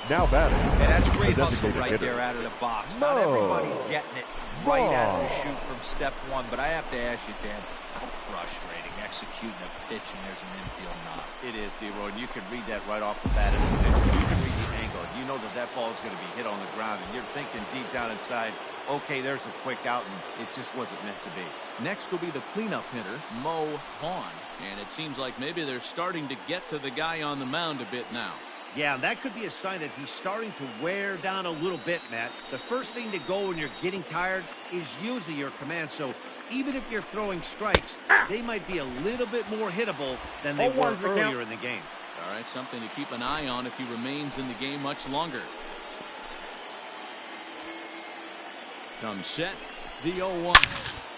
Now batting. And that's great the hustle designated right hitter, there out of the box. Not everybody's getting it right out of the chute from step one, but I have to ask you, Dan, how frustrating executing a pitch and there's an infield knock. It is, D-Roy, and you can read that right off the bat as a pitcher. You can read the angle. You know that that ball is going to be hit on the ground, and you're thinking deep down inside, okay, there's a quick out, and it just wasn't meant to be. Next will be the cleanup hitter, Mo Vaughn. And it seems like maybe they're starting to get to the guy on the mound a bit now. Yeah, and that could be a sign that he's starting to wear down a little bit, Matt. The first thing to go when you're getting tired is usually your command. So even if you're throwing strikes, they might be a little bit more hittable than they were earlier in the game. All right, something to keep an eye on if he remains in the game much longer. Comes set, the 0-1.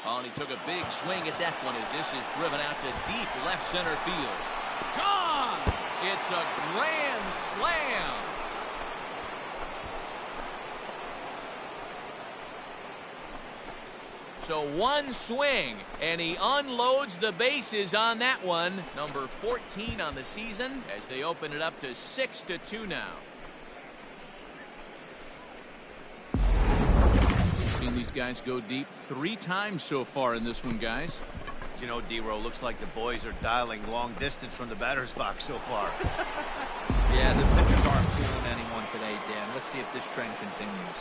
Oh, and he took a big swing at that one as this is driven out to deep left center field. Gone! It's a grand slam. So one swing, and he unloads the bases on that one. Number 14 on the season as they open it up to 6-2 now. We've seen these guys go deep 3 times so far in this one, guys. You know, D-Row, looks like the boys are dialing long distance from the batter's box so far. Yeah, the pitchers aren't fooling anyone today, Dan. Let's see if this trend continues.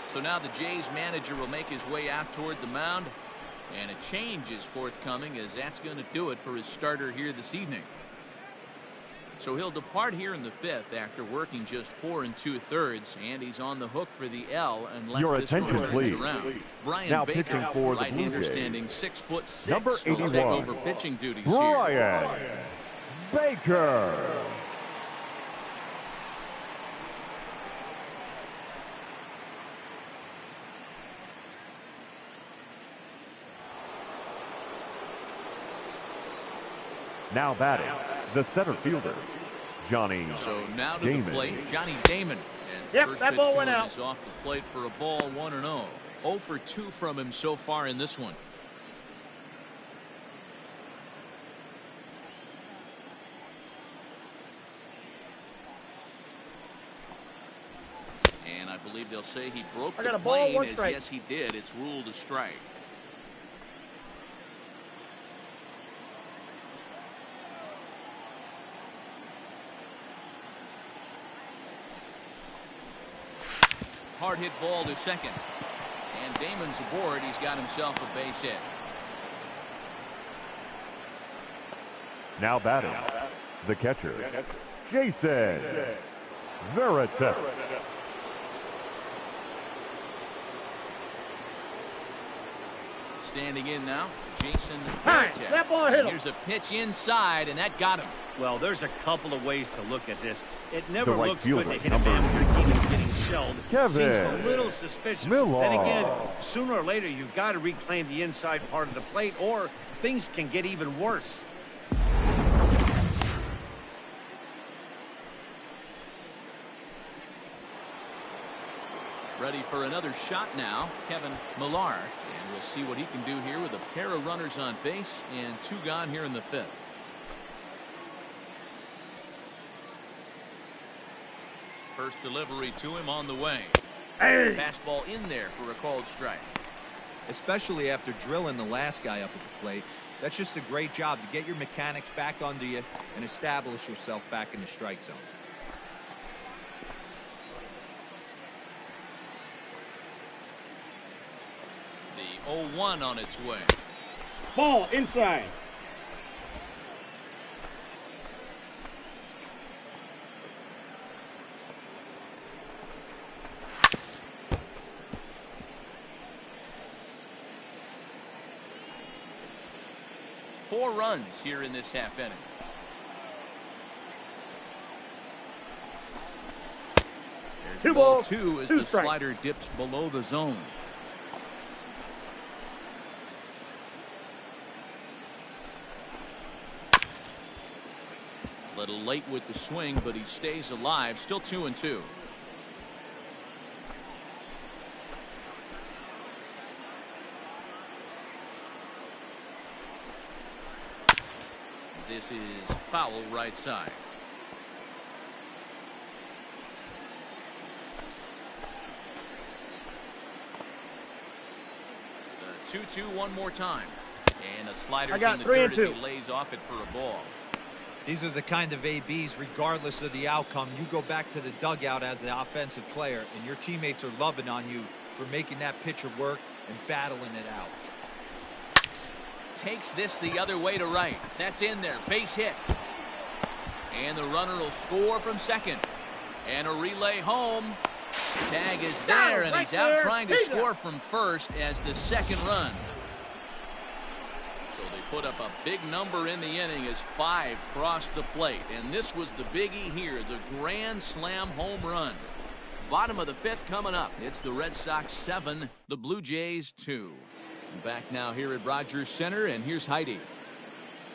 So now the Jays manager will make his way out toward the mound, and a change is forthcoming as that's going to do it for his starter here this evening. So he'll depart here in the 5th after working just 4 2/3, and he's on the hook for the L unless Your this one attention, turns please. around. Brian Now Baker, pitching for the Blue right-hander Jays. standing 6'6", Number will take 81, over pitching duties here. Brian Baker. Now batting, the center fielder, Johnny So now to Damon. the plate, Johnny Damon. As the first that pitch ball to went him out. is off the plate for a ball, 1-0. 0 for 2 from him so far in this one. And I believe they'll say he broke I the got a ball, plane, 1 as strike. yes he did. It's ruled a strike. Hard hit ball to second. And Damon's aboard. He's got himself a base hit. Now batting, the catcher, Jason Veritek. Standing in now, Jason Hi, Veritek. that ball hit him. Here's a pitch inside, and that got him. Well, there's a couple of ways to look at this. It never The right looks good to fielder, hit a man when the game is getting shelled. Kevin Seems a little suspicious. Millar. Then again, sooner or later, you've got to reclaim the inside part of the plate, or things can get even worse. Ready for another shot now, Kevin Millar. And we'll see what he can do here with a pair of runners on base and 2 gone here in the 5th. First delivery to him on the way. Hey. Fastball in there for a called strike. Especially after drilling the last guy up at the plate. That's just a great job to get your mechanics back under you and establish yourself back in the strike zone. The 0-1 on its way. Ball inside. Four runs here in this half inning. There's 2 ball balls, 2 as 2 the strikes. slider dips below the zone. A little late with the swing, but he stays alive. Still 2-2. This is foul right side. The 2-2 one more time. And a slider's got in the 3 dirt and as 2. he lays off it for a ball. These are the kind of ABs, regardless of the outcome, you go back to the dugout as the offensive player, and your teammates are loving on you for making that pitcher work and battling it out. Takes this the other way to right. That's in there. Base hit. And the runner will score from second. And a relay home. Tag is there, and he's out trying to score from first as the second run. So they put up a big number in the inning as 5 crossed the plate. And this was the biggie here, the grand slam home run. Bottom of the 5th coming up. It's the Red Sox 7, the Blue Jays 2. Back now here at Rogers Center, and here's Heidi.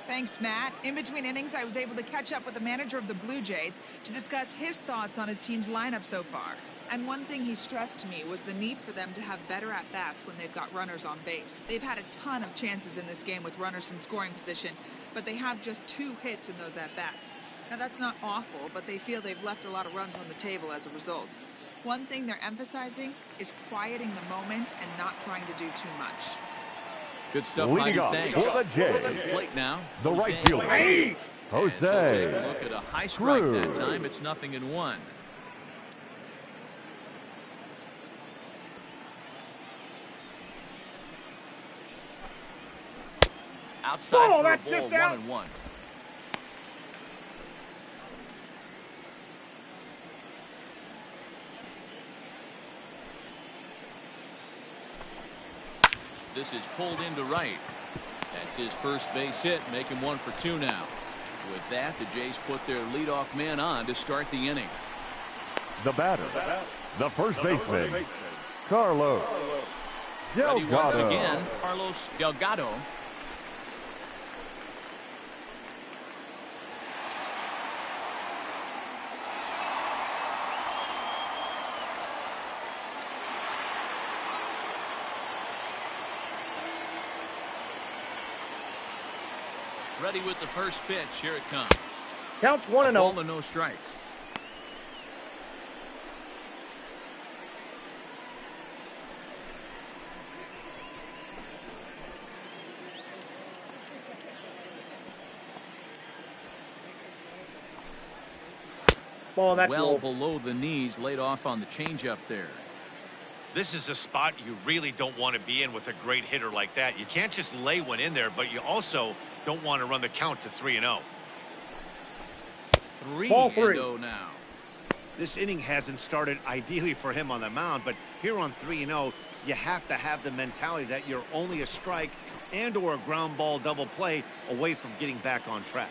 Thanks, Matt. In between innings, I was able to catch up with the manager of the Blue Jays to discuss his thoughts on his team's lineup so far. And one thing he stressed to me was the need for them to have better at-bats when they've got runners on base. They've had a ton of chances in this game with runners in scoring position, but they have just 2 hits in those at-bats. Now, that's not awful, but they feel they've left a lot of runs on the table as a result. One thing they're emphasizing is quieting the moment and not trying to do too much. Good stuff, Leading Heidi. off Thanks. for the Jays, The plate now. the right Jose fielder, Ramirez. Jose And so take a look at a high strike that Cruz. time. It's 0-1. Outside Oh, for a that's ball, just out. 1-1. this is pulled into right. That's his first base hit, making 1 for 2 now. With that, the Jays put their leadoff man on to start the inning. The batter, the first baseman, Carlos Delgado. Ready once again, Carlos Delgado. Ready with the first pitch. Here it comes. Counts 1-0. Ball and no strikes. Ball, that's well low. Below the knees, laid off on the changeup there. This is a spot you really don't want to be in with a great hitter like that. You can't just lay one in there, but you also don't want to run the count to 3-0. 3-0 now. This inning hasn't started ideally for him on the mound, but here on 3-0, you have to have the mentality that you're only a strike and or a ground ball double play away from getting back on track.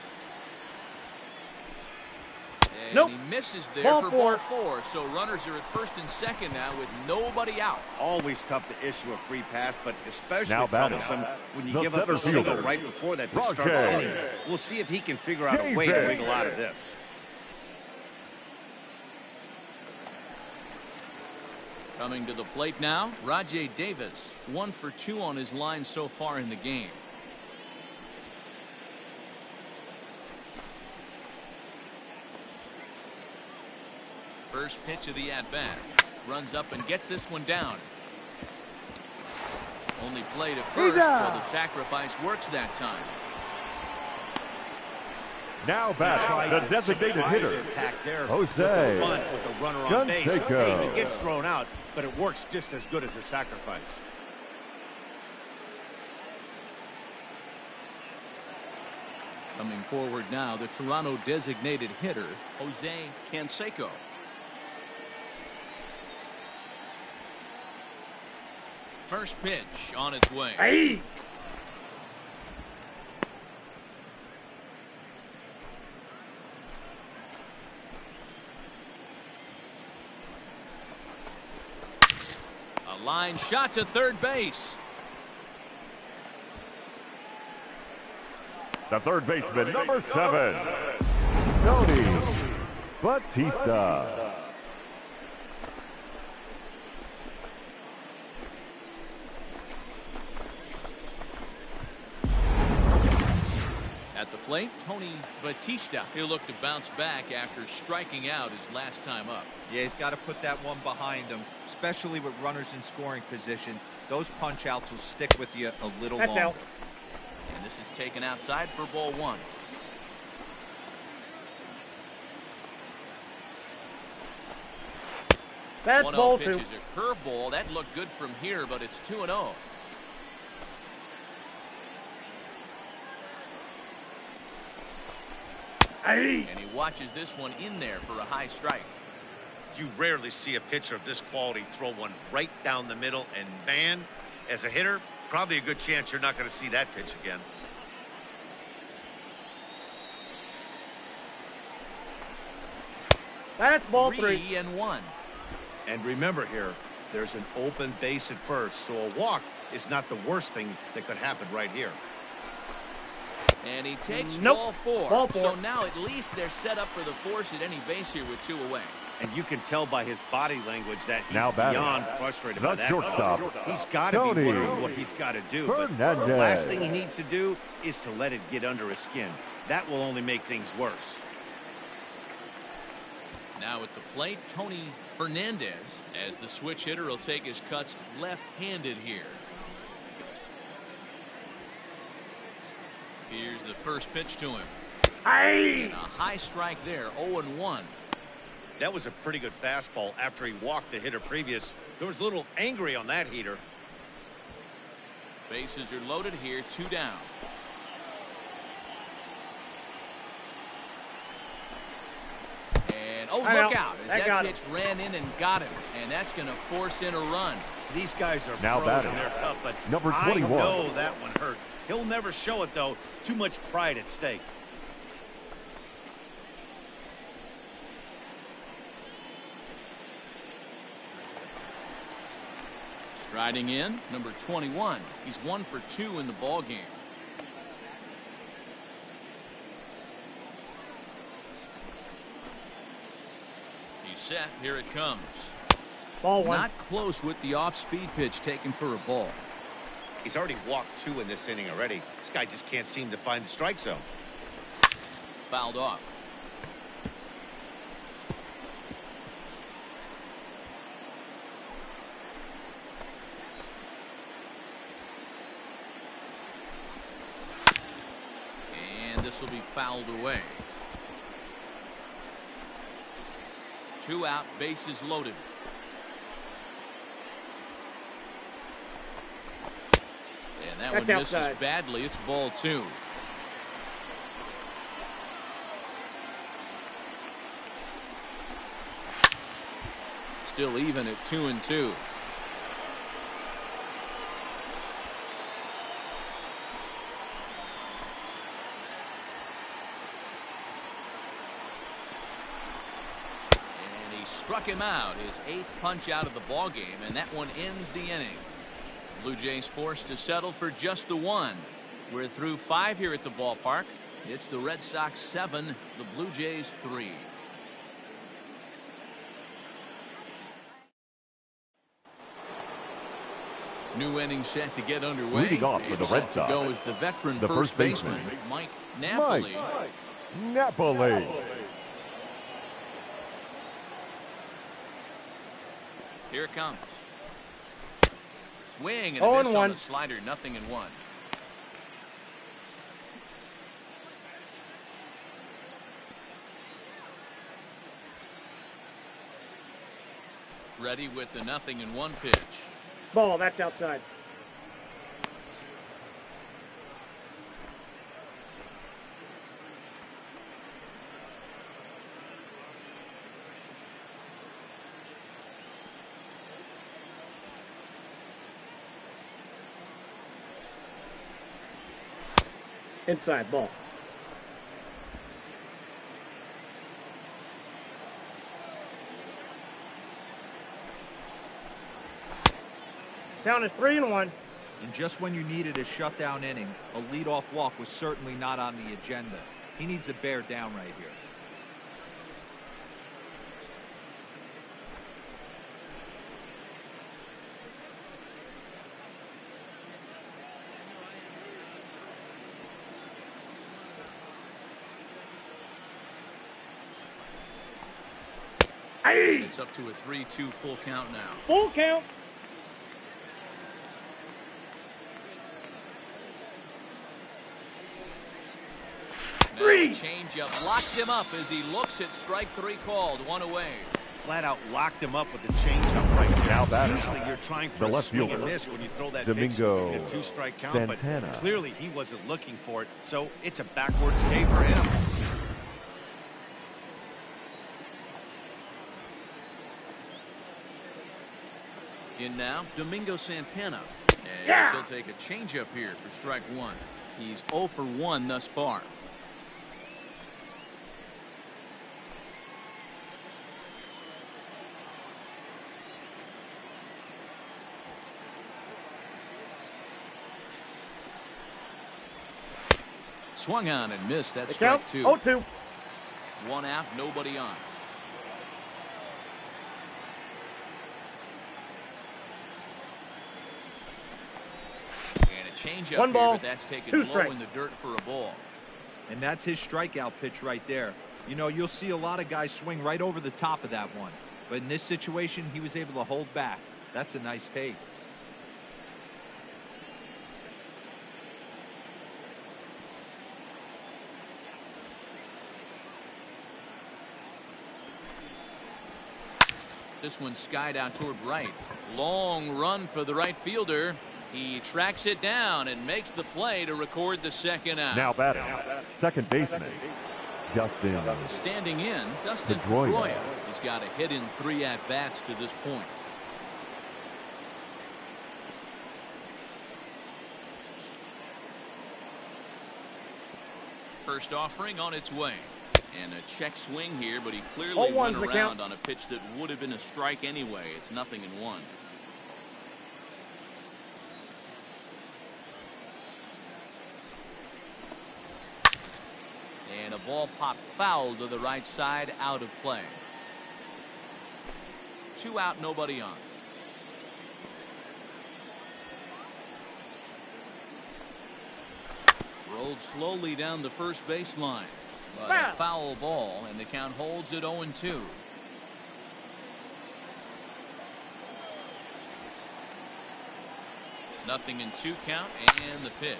And nope. He misses there Ball for four. ball 4. So runners are at first and second now with nobody out. Always tough to issue a free pass, but especially Now batting, troublesome when you the give up a center single fielder, right before that to start Roque. the inning. We'll see if he can figure out a way to wiggle out of this. Coming to the plate now, Rajai Davis. 1 for 2 on his line so far in the game. First pitch of the at-bat. Runs up and gets this one down. Only play to first, so the sacrifice works that time. Now back, the designated hitter, Jose with a runner on base. Canseco. It gets thrown out, but it works just as good as a sacrifice. Coming forward now, the Toronto designated hitter, Jose Canseco. First pitch on its way. Hey. A line shot to third base. The third baseman, number 7, Tony Batista. At the plate, Tony Batista. He'll look to bounce back after striking out his last time up. Yeah, he's got to put that one behind him, especially with runners in scoring position. Those punch outs will stick with you a little That's longer. out. And this is taken outside for ball 1. That's 1-0 ball pitch 2. is a curveball. That looked good from here, but it's 2-0. Hey. And he watches this one in there for a high strike. You rarely see a pitcher of this quality throw one right down the middle, and man, as a hitter, probably a good chance you're not going to see that pitch again. That's ball 3. 3-1. And remember here, there's an open base at first, so a walk is not the worst thing that could happen right here. And he takes Nope. ball 4. Ball 4. So now at least they're set up for the force at any base here with 2 away. And you can tell by his body language that he's Now batting, beyond frustrated the by that. shortstop, He's got to be Tony wondering what he's got to do. But the Fernandez. last thing he needs to do is to let it get under his skin. That will only make things worse. Now at the plate, Tony Fernandez, as the switch hitter will take his cuts left-handed here. Here's the first pitch to him. Hey. And a high strike there, 0-1. That was a pretty good fastball after he walked the hitter previous. There was a little angry on that heater. Bases are loaded here, 2 down. And oh, look out as that pitch ran in and got him, and that's going to force in a run. These guys are now pros batting, and they're tough, but number 21. I know that one hurt. He'll never show it, though. Too much pride at stake. Striding in, number 21. He's 1 for 2 in the ball game. He's set. Here it comes. Ball one. Not close with the off-speed pitch taken for a ball. He's already walked 2 in this inning already. This guy just can't seem to find the strike zone. Fouled off. And this will be fouled away. 2 out, bases loaded. And that one misses outside. Badly. It's ball 2. Still even at 2-2. And he struck him out, his 8th punch out of the ball game, and that one ends the inning. Blue Jays forced to settle for just the 1. We're through 5 here at the ballpark. It's the Red Sox 7, the Blue Jays 3. New inning set to get underway. Leading off for the Red Sox. Go is the veteran first baseman, Mike Napoli. Mike Napoli. Here it comes. Swing and a miss on the slider, 0-1. Ready with the 0-1 pitch. Ball, that's outside. Inside, ball. Down is 3-1. And just when you needed a shutdown inning, a leadoff walk was certainly not on the agenda. He needs to bear down right here. It's up to a 3-2 full count now. Full count. Now change-up locks him up as he looks at strike 3 called. 1 away. Flat out locked him up with the changeup right there. Now batting. Usually you're trying for the a left swing fielder, and miss when you throw that Domingo pitch in a 2-strike count, Santana. but clearly he wasn't looking for it, so it's a backwards K for him. In now, Domingo Santana. And he'll take a changeup here for strike 1. He's 0 for 1 thus far. Swung on and missed. That's strike 2. 0-2. 1 out, nobody on. Change up 1 ball, here, but that's taken 2 low strikes. in the dirt for a ball. And that's his strikeout pitch right there. You know, you'll see a lot of guys swing right over the top of that one. But in this situation, he was able to hold back. That's a nice take. This one skied out toward right. Long run for the right fielder. He tracks it down and makes the play to record the 2nd out. Now batting, second baseman, Dustin. Standing in, Dustin Pedroia. He's got a hit in 3 at-bats to this point. First offering on its way. And a check swing here, but he clearly went around on a pitch that would have been a strike anyway. It's 0-1. And a ball popped foul to the right side, out of play. 2 out, nobody on. Rolled slowly down the first baseline. But a foul ball, and the count holds at 0-2. Nothing in 2 count, and the pitch.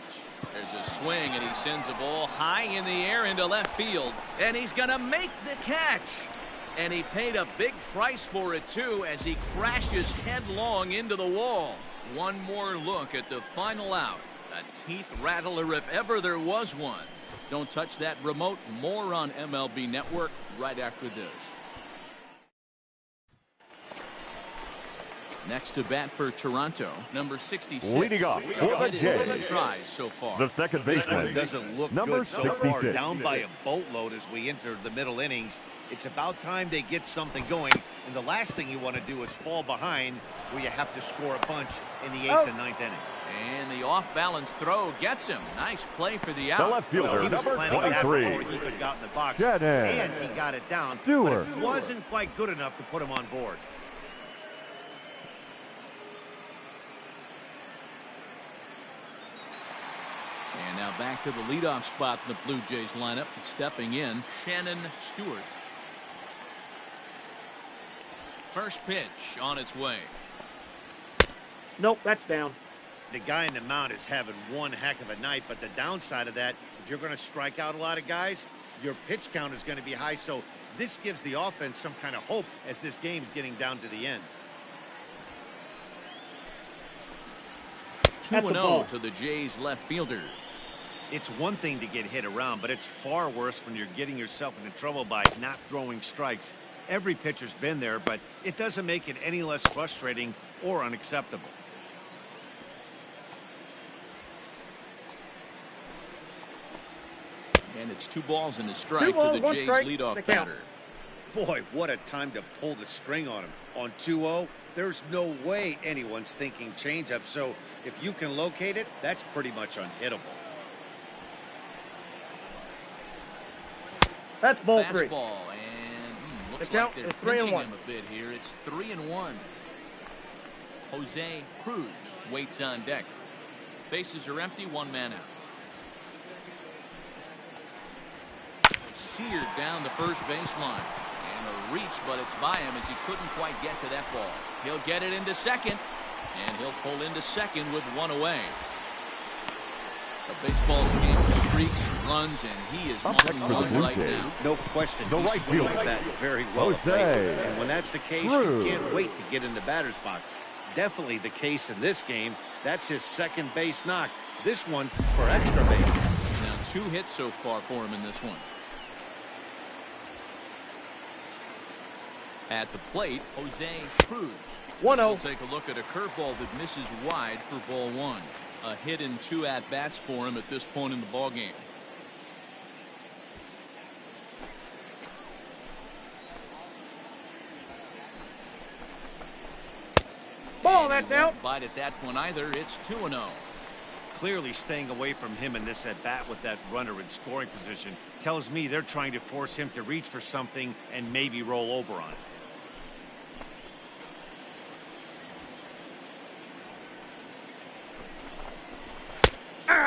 There's a swing, and he sends a ball high in the air into left field. And he's going to make the catch. And he paid a big price for it, too, as he crashes headlong into the wall. One more look at the final out. A teeth rattler if ever there was one. Don't touch that remote. More on MLB Network right after this. Next to bat for Toronto, number 66. Leading off for the Jays, tries so far. the second baseman, doesn't look number good so 66. far, down by a boatload as we enter the middle innings. It's about time they get something going, and the last thing you want to do is fall behind where you have to score a bunch in the 8th and 9th inning. And the off-balance throw gets him. Nice play for the out. The left fielder, He was number planning that 23. before he could got in the box, Jennings. and he got it down, Stewart. but it wasn't quite good enough to put him on board. And now back to the leadoff spot in the Blue Jays lineup. Stepping in, Shannon Stewart. First pitch on its way. Nope, that's down. The guy in the mound is having one heck of a night, but the downside of that, if you're going to strike out a lot of guys, your pitch count is going to be high. So this gives the offense some kind of hope as this game's getting down to the end. 2-0 to the Jays left fielder. It's one thing to get hit around, but it's far worse when you're getting yourself into trouble by not throwing strikes. Every pitcher's been there, but it doesn't make it any less frustrating or unacceptable. And it's 2 balls and a strike to the Jays leadoff batter. Boy, what a time to pull the string on him. On 2-0, there's no way anyone's thinking changeup. So if you can locate it, that's pretty much unhittable. That's ball 3. Fastball, and looks The like count they're is pinching 3-1. him a bit here. It's 3-1. Jose Cruz waits on deck. Bases are empty, 1 man out. Seared down the first baseline. And a reach, but it's by him as he couldn't quite get to that ball. He'll get it into second, and he'll pull into second with 1 away. But baseball's a game of streaks and runs, and he is on one right now. No question. The He's right swinging fielder, that very well. Jose And when that's the case, Cruz. you can't wait to get in the batter's box. Definitely the case in this game. That's his second base knock. This one for extra bases. Now 2 hits so far for him in this one. At the plate, Jose Cruz. 1-0. We'll take a look at a curveball that misses wide for ball 1. A hit in 2 at-bats for him at this point in the ballgame. Ball, that's out. Won't bite at that one either. It's 2-0. Clearly staying away from him in this at-bat with that runner in scoring position tells me they're trying to force him to reach for something and maybe roll over on it.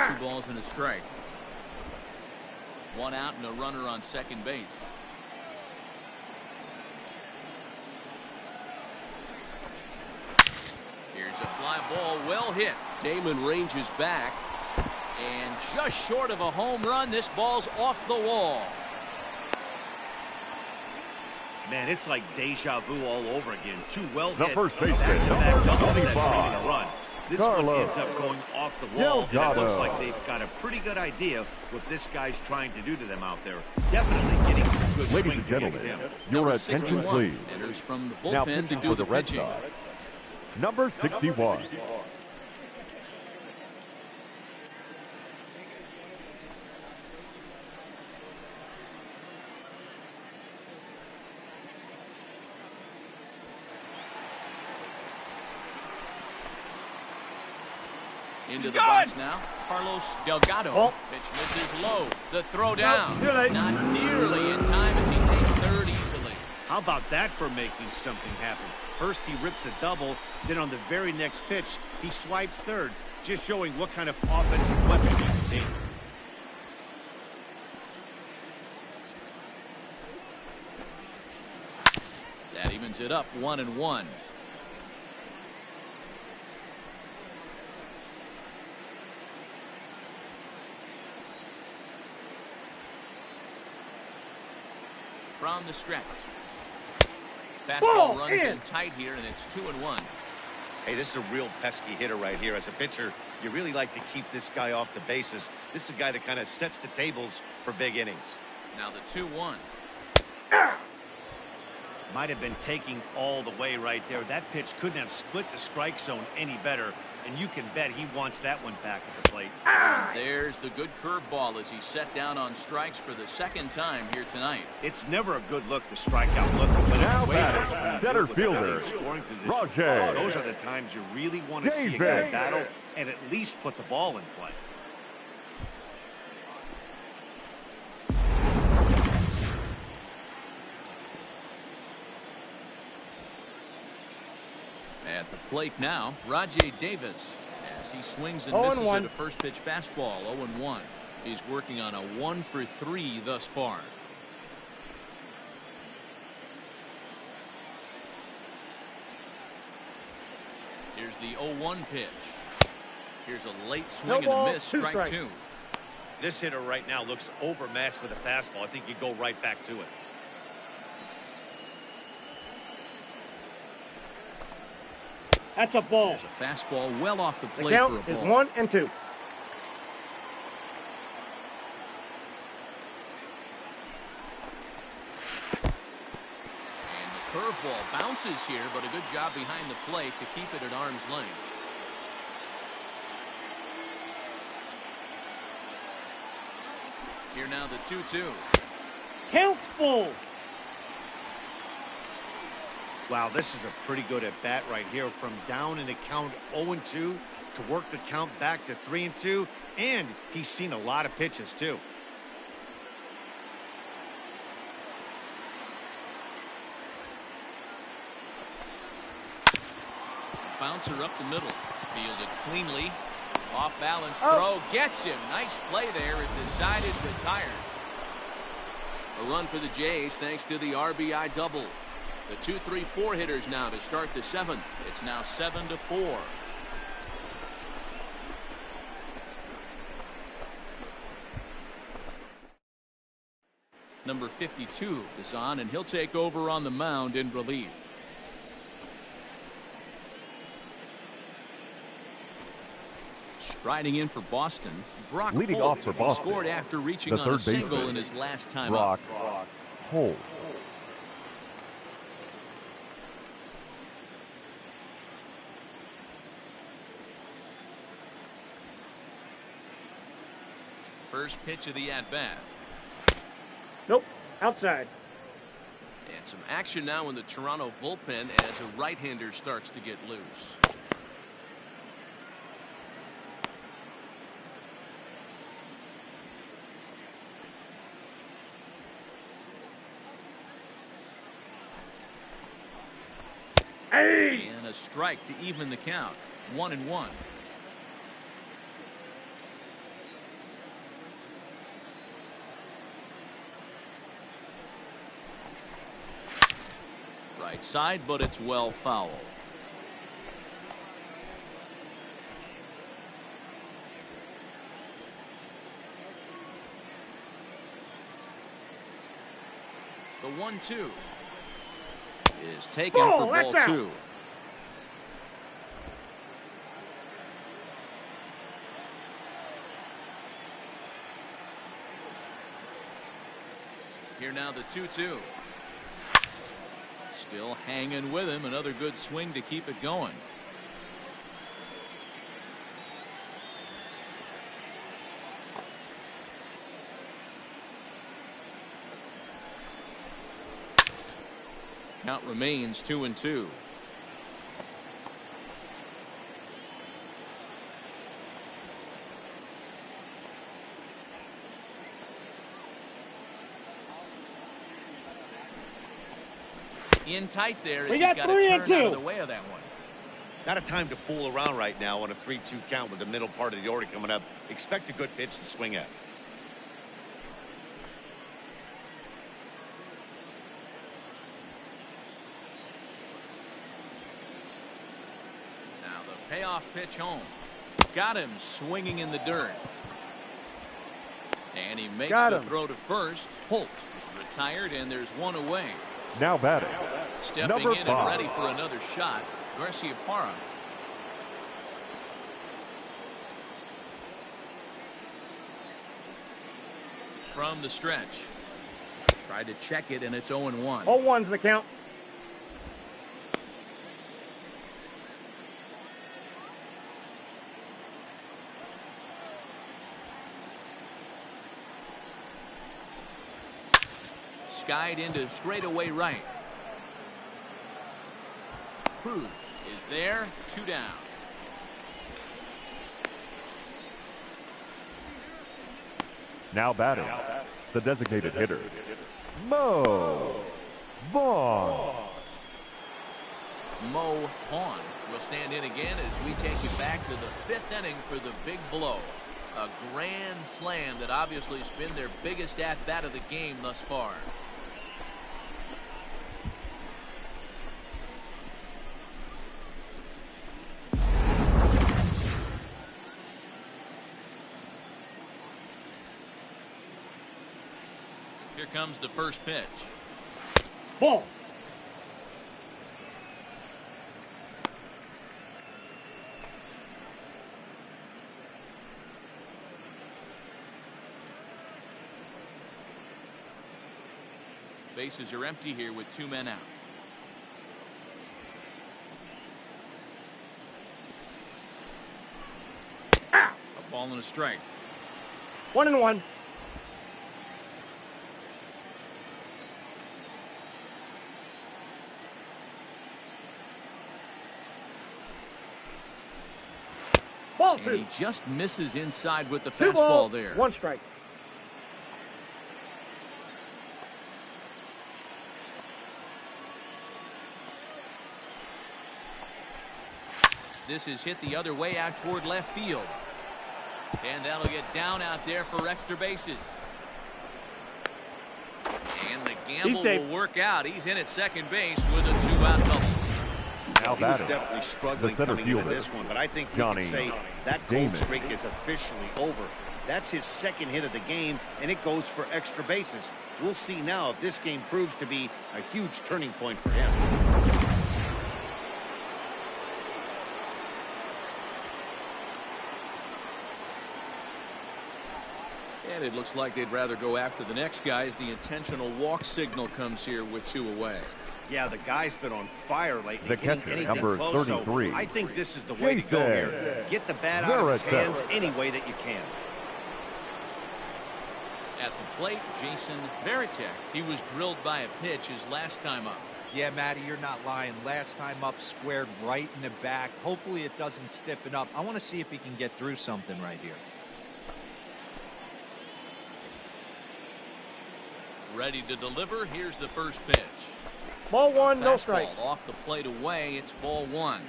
Two balls and a strike. 1 out and a runner on second base. Here's a fly ball, well hit. Damon ranges back, and just short of a home run, this ball's off the wall. Man, it's like deja vu all over again. 2 well The hit. first baseman, back-to-back number doubles that 25. created a run. This Carlos one ends up going off the wall, and it Delgado. looks like they've got a pretty good idea what this guy's trying to do to them out there. Definitely getting some good Ladies and swings against gentlemen, him. your Number attention 61 please. enters from the Now bullpen to pitching do for the the Red pitching. Sox, number 61. Into the box now, Carlos Delgado. Oh. Pitch misses low. The throw down. Too late. Not nearly in time as he takes third easily. How about that for making something happen? First he rips a double, then on the very next pitch, he swipes third, just showing what kind of offensive weapon he can be. That evens it up 1-1. From the stretch. Fastball runs in tight here, and it's 2-1. Hey, this is a real pesky hitter right here. As a pitcher, you really like to keep this guy off the bases. This is a guy that kind of sets the tables for big innings. Now the 2-1. Might have been taking all the way right there. That pitch couldn't have split the strike zone any better, and you can bet he wants that one back at the plate. And there's the good curveball as he set down on strikes for the second time here tonight. It's never a good look to strike out looking, but Now it's batting, center fielder, Rajay those are the times you really want to see a guy battle and at least put the ball in play. At the plate now, Rajay Davis, as he swings and misses at a first pitch fastball. 0-1. He's working on a 1-for-3 thus far. Here's the 0-1 pitch. Here's a late swing and a miss, strike two. This hitter right now looks overmatched with a fastball. I think you go right back to it. That's a ball. There's a fastball well off the plate for a ball. Is 1 and 2. And the curveball bounces here, but a good job behind the plate to keep it at arm's length. Here now the 2-2. Count full. Wow, this is a pretty good at bat right here. From down in the count 0-2 to work the count back to 3-2, and he's seen a lot of pitches too. Bouncer up the middle, fielded cleanly. Off balance throw gets him. Nice play there as the side is retired. A run for the Jays thanks to the RBI double. The 2-3-4 hitters now to start the seventh. It's now 7-4. Number 52 is on, and he'll take over on the mound in relief. Striding in for Boston, Brock leading Holt, off for Boston. Scored after reaching on a single in his last time Brock up. Holt. First pitch of the at-bat. Nope, outside. And some action now in the Toronto bullpen as a right-hander starts to get loose. And a strike to even the count. 1-1. Right side, but it's well foul. The 1-2 is taken for ball two. Here now the 2-2. Still hanging with him. Another good swing to keep it going. Count remains 2-2. In tight there as We he's got got to 3 turn and 2. out of the way of that one. Not a time to fool around right now on a 3-2 count with the middle part of the order coming up. Expect a good pitch to swing at. Now the payoff pitch home. Got him swinging in the dirt. And he makes the throw to first. Holt is retired, and there's one away. Now batting, Stepping number in 5. and ready for another shot, Garciaparra. From the stretch. Tried to check it, and it's 0-1. 0-1's the count. Skied into straightaway right. Cruz is there, 2 down. Now batting, the designated hitter, Mo Vaughn. Mo Vaughn will stand in again as we take you back to the 5th inning for the big blow. A grand slam that obviously has been their biggest at-bat of the game thus far. Here comes the first pitch. Ball. Bases are empty here with 2 men out. Ah! A ball and a strike. 1-1. Ball And 2. he just misses inside with the 2 fastball ball, there. 1 strike. This is hit the other way out toward left field. And that'll get down out there for extra bases. And the gamble will work out. He's in at second base with a 2-out double. Now He was batting, definitely struggling center coming into fielder, this one, but I think we Johnny can say that Damon. cold streak is officially over. That's his second hit of the game, and it goes for extra bases. We'll see now if this game proves to be a huge turning point for him. And it looks like they'd rather go after the next guy as the intentional walk signal comes here with 2 away. Yeah, the guy's been on fire lately. The Getting catcher, anything number close, 33. So I think this is the way to go here. Get the bat out of his hands any way that you can. At the plate, Jason Varitek. He was drilled by a pitch his last time up. Yeah, Matty, you're not lying. Last time up, squared right in the back. Hopefully it doesn't stiffen up. I want to see if he can get through something right here. Ready to deliver. Here's the first pitch. Ball 1, no Fastball strike. off the plate away. It's ball 1.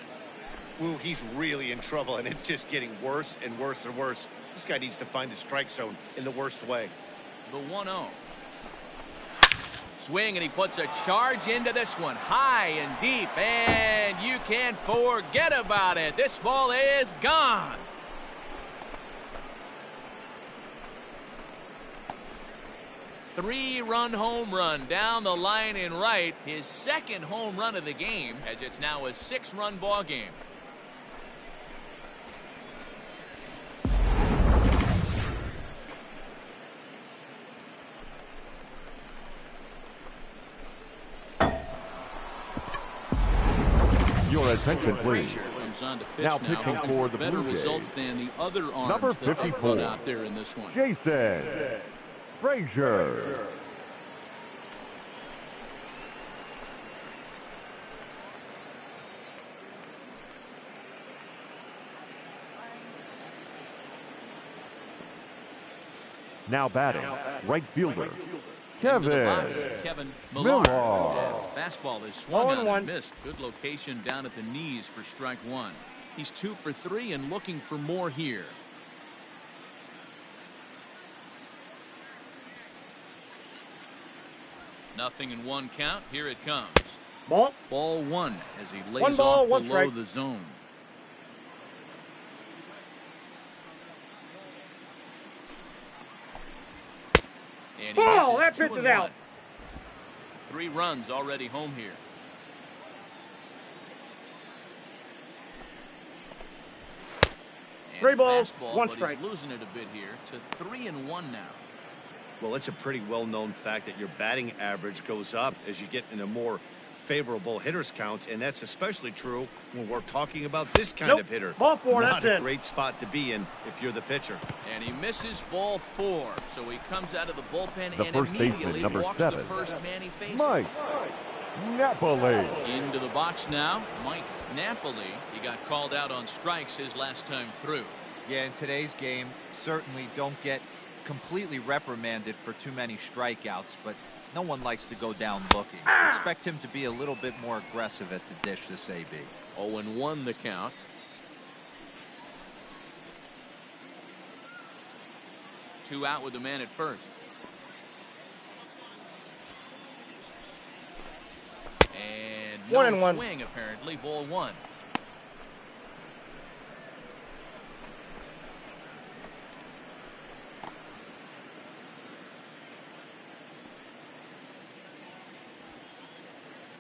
Ooh, he's really in trouble, and it's just getting worse and worse and worse. This guy needs to find the strike zone in the worst way. The 1-0. Swing, and he puts a charge into this one. High and deep, and you can't forget about it. This ball is gone. Three-run home run down the line in right. His second home run of the game, as it's now a 6-run ball game. Your attention, please. Frazier comes on to pitch Now pitching for the better Blue Jays. results than the other arms Number that have 54. run out there in this one. Jason Frazier. Now batting, right fielder, Kevin Millar. As the fastball is swung on and 0-1. missed. Good location down at the knees for strike one. He's 2 for 3 and looking for more here. Nothing in 1 count. Here it comes. Ball. Ball 1 as he lays 1 ball, off 1 below strike. the zone. And he Ball, misses. that pitch is out. 3 runs already home here. And 3 balls, fastball, 1 but strike. he's losing it a bit here to 3-1 now. Well, it's a pretty well-known fact that your batting average goes up as you get into more favorable hitters counts, and that's especially true when we're talking about this kind of hitter. Ball 4, Not that's a it. great spot to be in if you're the pitcher. And he misses ball 4, so he comes out of the bullpen The and first baseman, immediately number walks 7, the first man he faces. Mike Napoli. Into the box now, Mike Napoli. He got called out on strikes his last time through. Yeah, in today's game, certainly don't get completely reprimanded for too many strikeouts, but no one likes to go down looking. Expect him to be a little bit more aggressive at the dish this AB. 0-1 the count. Two out with the man at first. And no 1-1. swing apparently. Ball 1.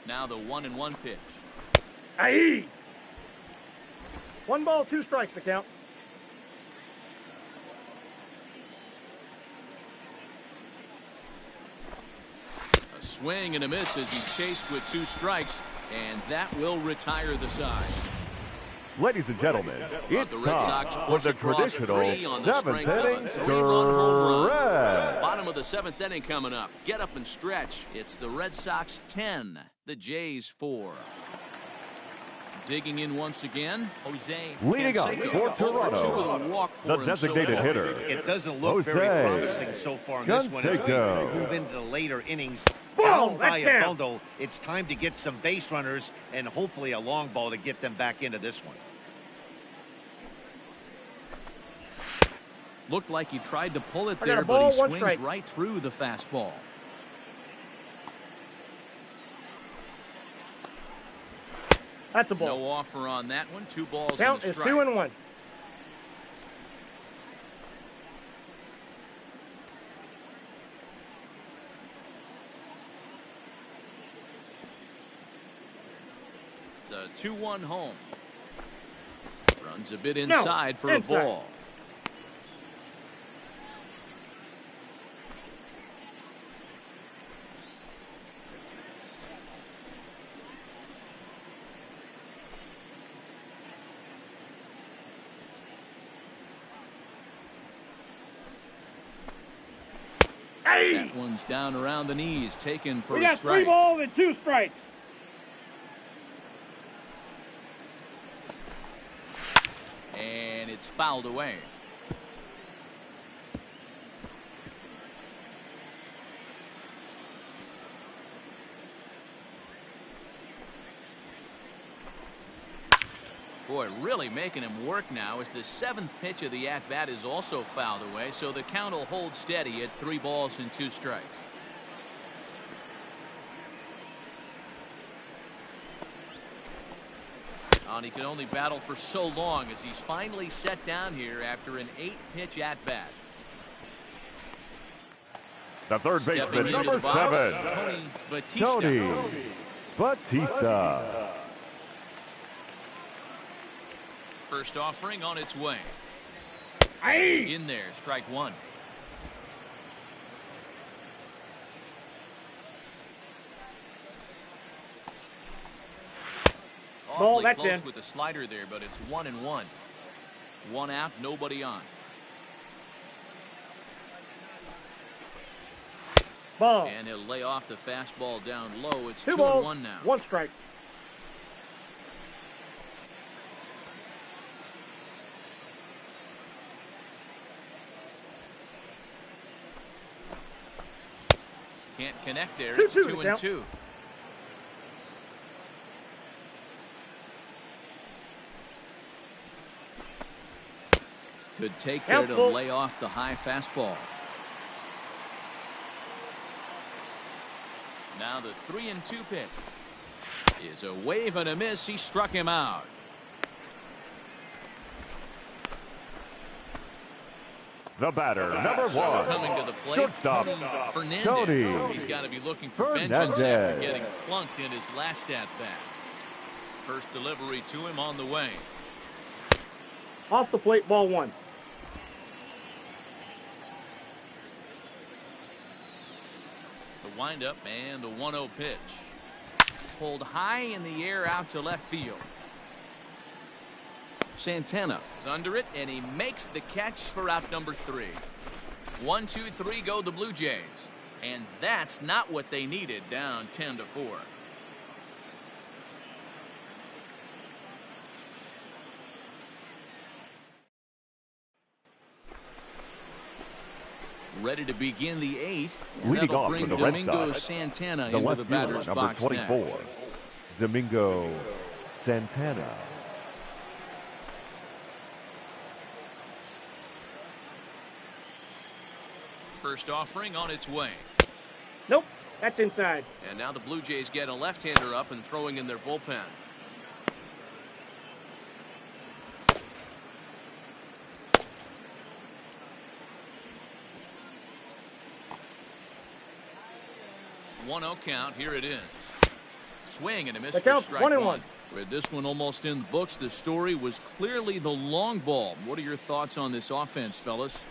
Now the 1-1 pitch. Aye. 1 ball, 2 strikes to count. A swing and a miss as he's chased with 2 strikes, and that will retire the side. Ladies and gentlemen, it's The Red Sox time for push the across traditional 3 on the 7th strength of a inning 3-run home run. stretch. Bottom of the 7th inning coming up. Get up and stretch. It's the Red Sox 10, the Jays 4. Digging in once again, Jose Leading up Canseco. for 0 for 2 Toronto, with a walk the for him so designated far. hitter, It doesn't look Jose very promising so far in this one as we Canseco. move into the later innings. Ball, Down by that's a down. bundle, it's time to get some base runners and hopefully a long ball to get them back into this one. Looked like he tried to pull it I got there, a ball, but he 1 swings strike. right through the fastball. That's a ball. No offer on that one. 2 balls Count and a is strike. 2-1. The 2-1 home. Runs a bit inside for inside. a ball. Aye. That one's down around the knees, taken for We a got 3 strike. balls and 2 strikes. And it's fouled away. Boy, really making him work now as the 7th pitch of the at-bat is also fouled away, so the count will hold steady at 3 balls and 2 strikes. And he can only battle for so long as he's finally set down here after an 8-pitch at-bat. The third Stepping baseman, into number the box, 7, Tony Batista. Tony Batista. First offering on its way. Aye. In there, strike 1. Ball, Awfully that's close in. with the slider there, but it's 1-1. 1 out, nobody on. Ball. And he'll lay off the fastball down low. It's 2 balls, 2-1 now. 1 strike. Can't connect there. It's 2-2. Good take there to lay off the high fastball. Now the 3-2 pitch is a wave and a miss. He struck him out. The batter, number 1. Coming to the plate, shortstop, Fernandez. Tony He's got to be looking for vengeance after getting plunked in his last at-bat. First delivery to him on the way. Off the plate, ball 1. The windup and the 1-0 pitch. Pulled high in the air out to left field. Santana is under it, and he makes the catch for out number 3. 1, 2, 3 go the Blue Jays. And that's not what they needed, down 10-4. Ready to begin the 8th. Leading off bring for the Domingo Red Sox, Santana the into left the fielder, batter's number box 24, next. Domingo Santana. First offering on its way. Nope, that's inside. And now the Blue Jays get a left-hander up and throwing in their bullpen. One 0 count. Here it is. Swing and a miss for strike 1. With this one almost in the books, the story was clearly the long ball. What are your thoughts on this offense, fellas?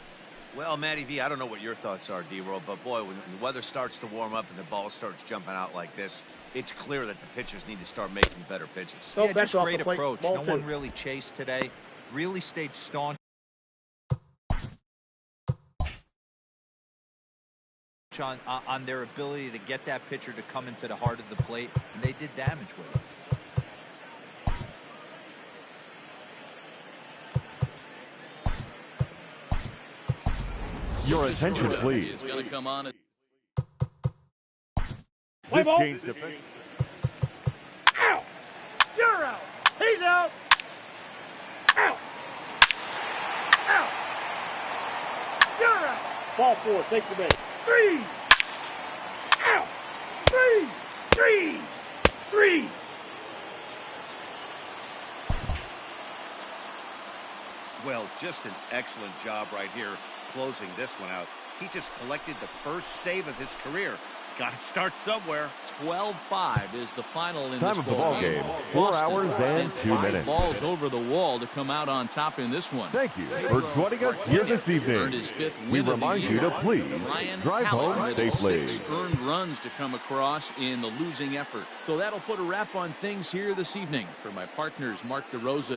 Well, Matty V, I don't know what your thoughts are, D-Roll, but boy, when the weather starts to warm up and the ball starts jumping out like this, it's clear that the pitchers need to start making better pitches. Yeah, just great approach. No one really chased today. Really stayed staunch on their ability to get that pitcher to come into the heart of the plate, and they did damage with it. Your attention, please. Is going to come on. This change the pitch. Out! You're out! He's out! Out! Out! You're out! Ball 4, take the base. 3! Out! 3! 3! 3! Well, just an excellent job right here closing this one out. He just collected the first save of his career. Got to start somewhere. 12-5 is the final in Time this of the ball game. 4 hours and 2 minutes. Balls over the wall to come out on top in this one. Thank you for joining us here this evening. We remind you to please drive home safely. 6 earned runs to come across in the losing effort. So that'll put a wrap on things here this evening. For my partners, Mark DeRosa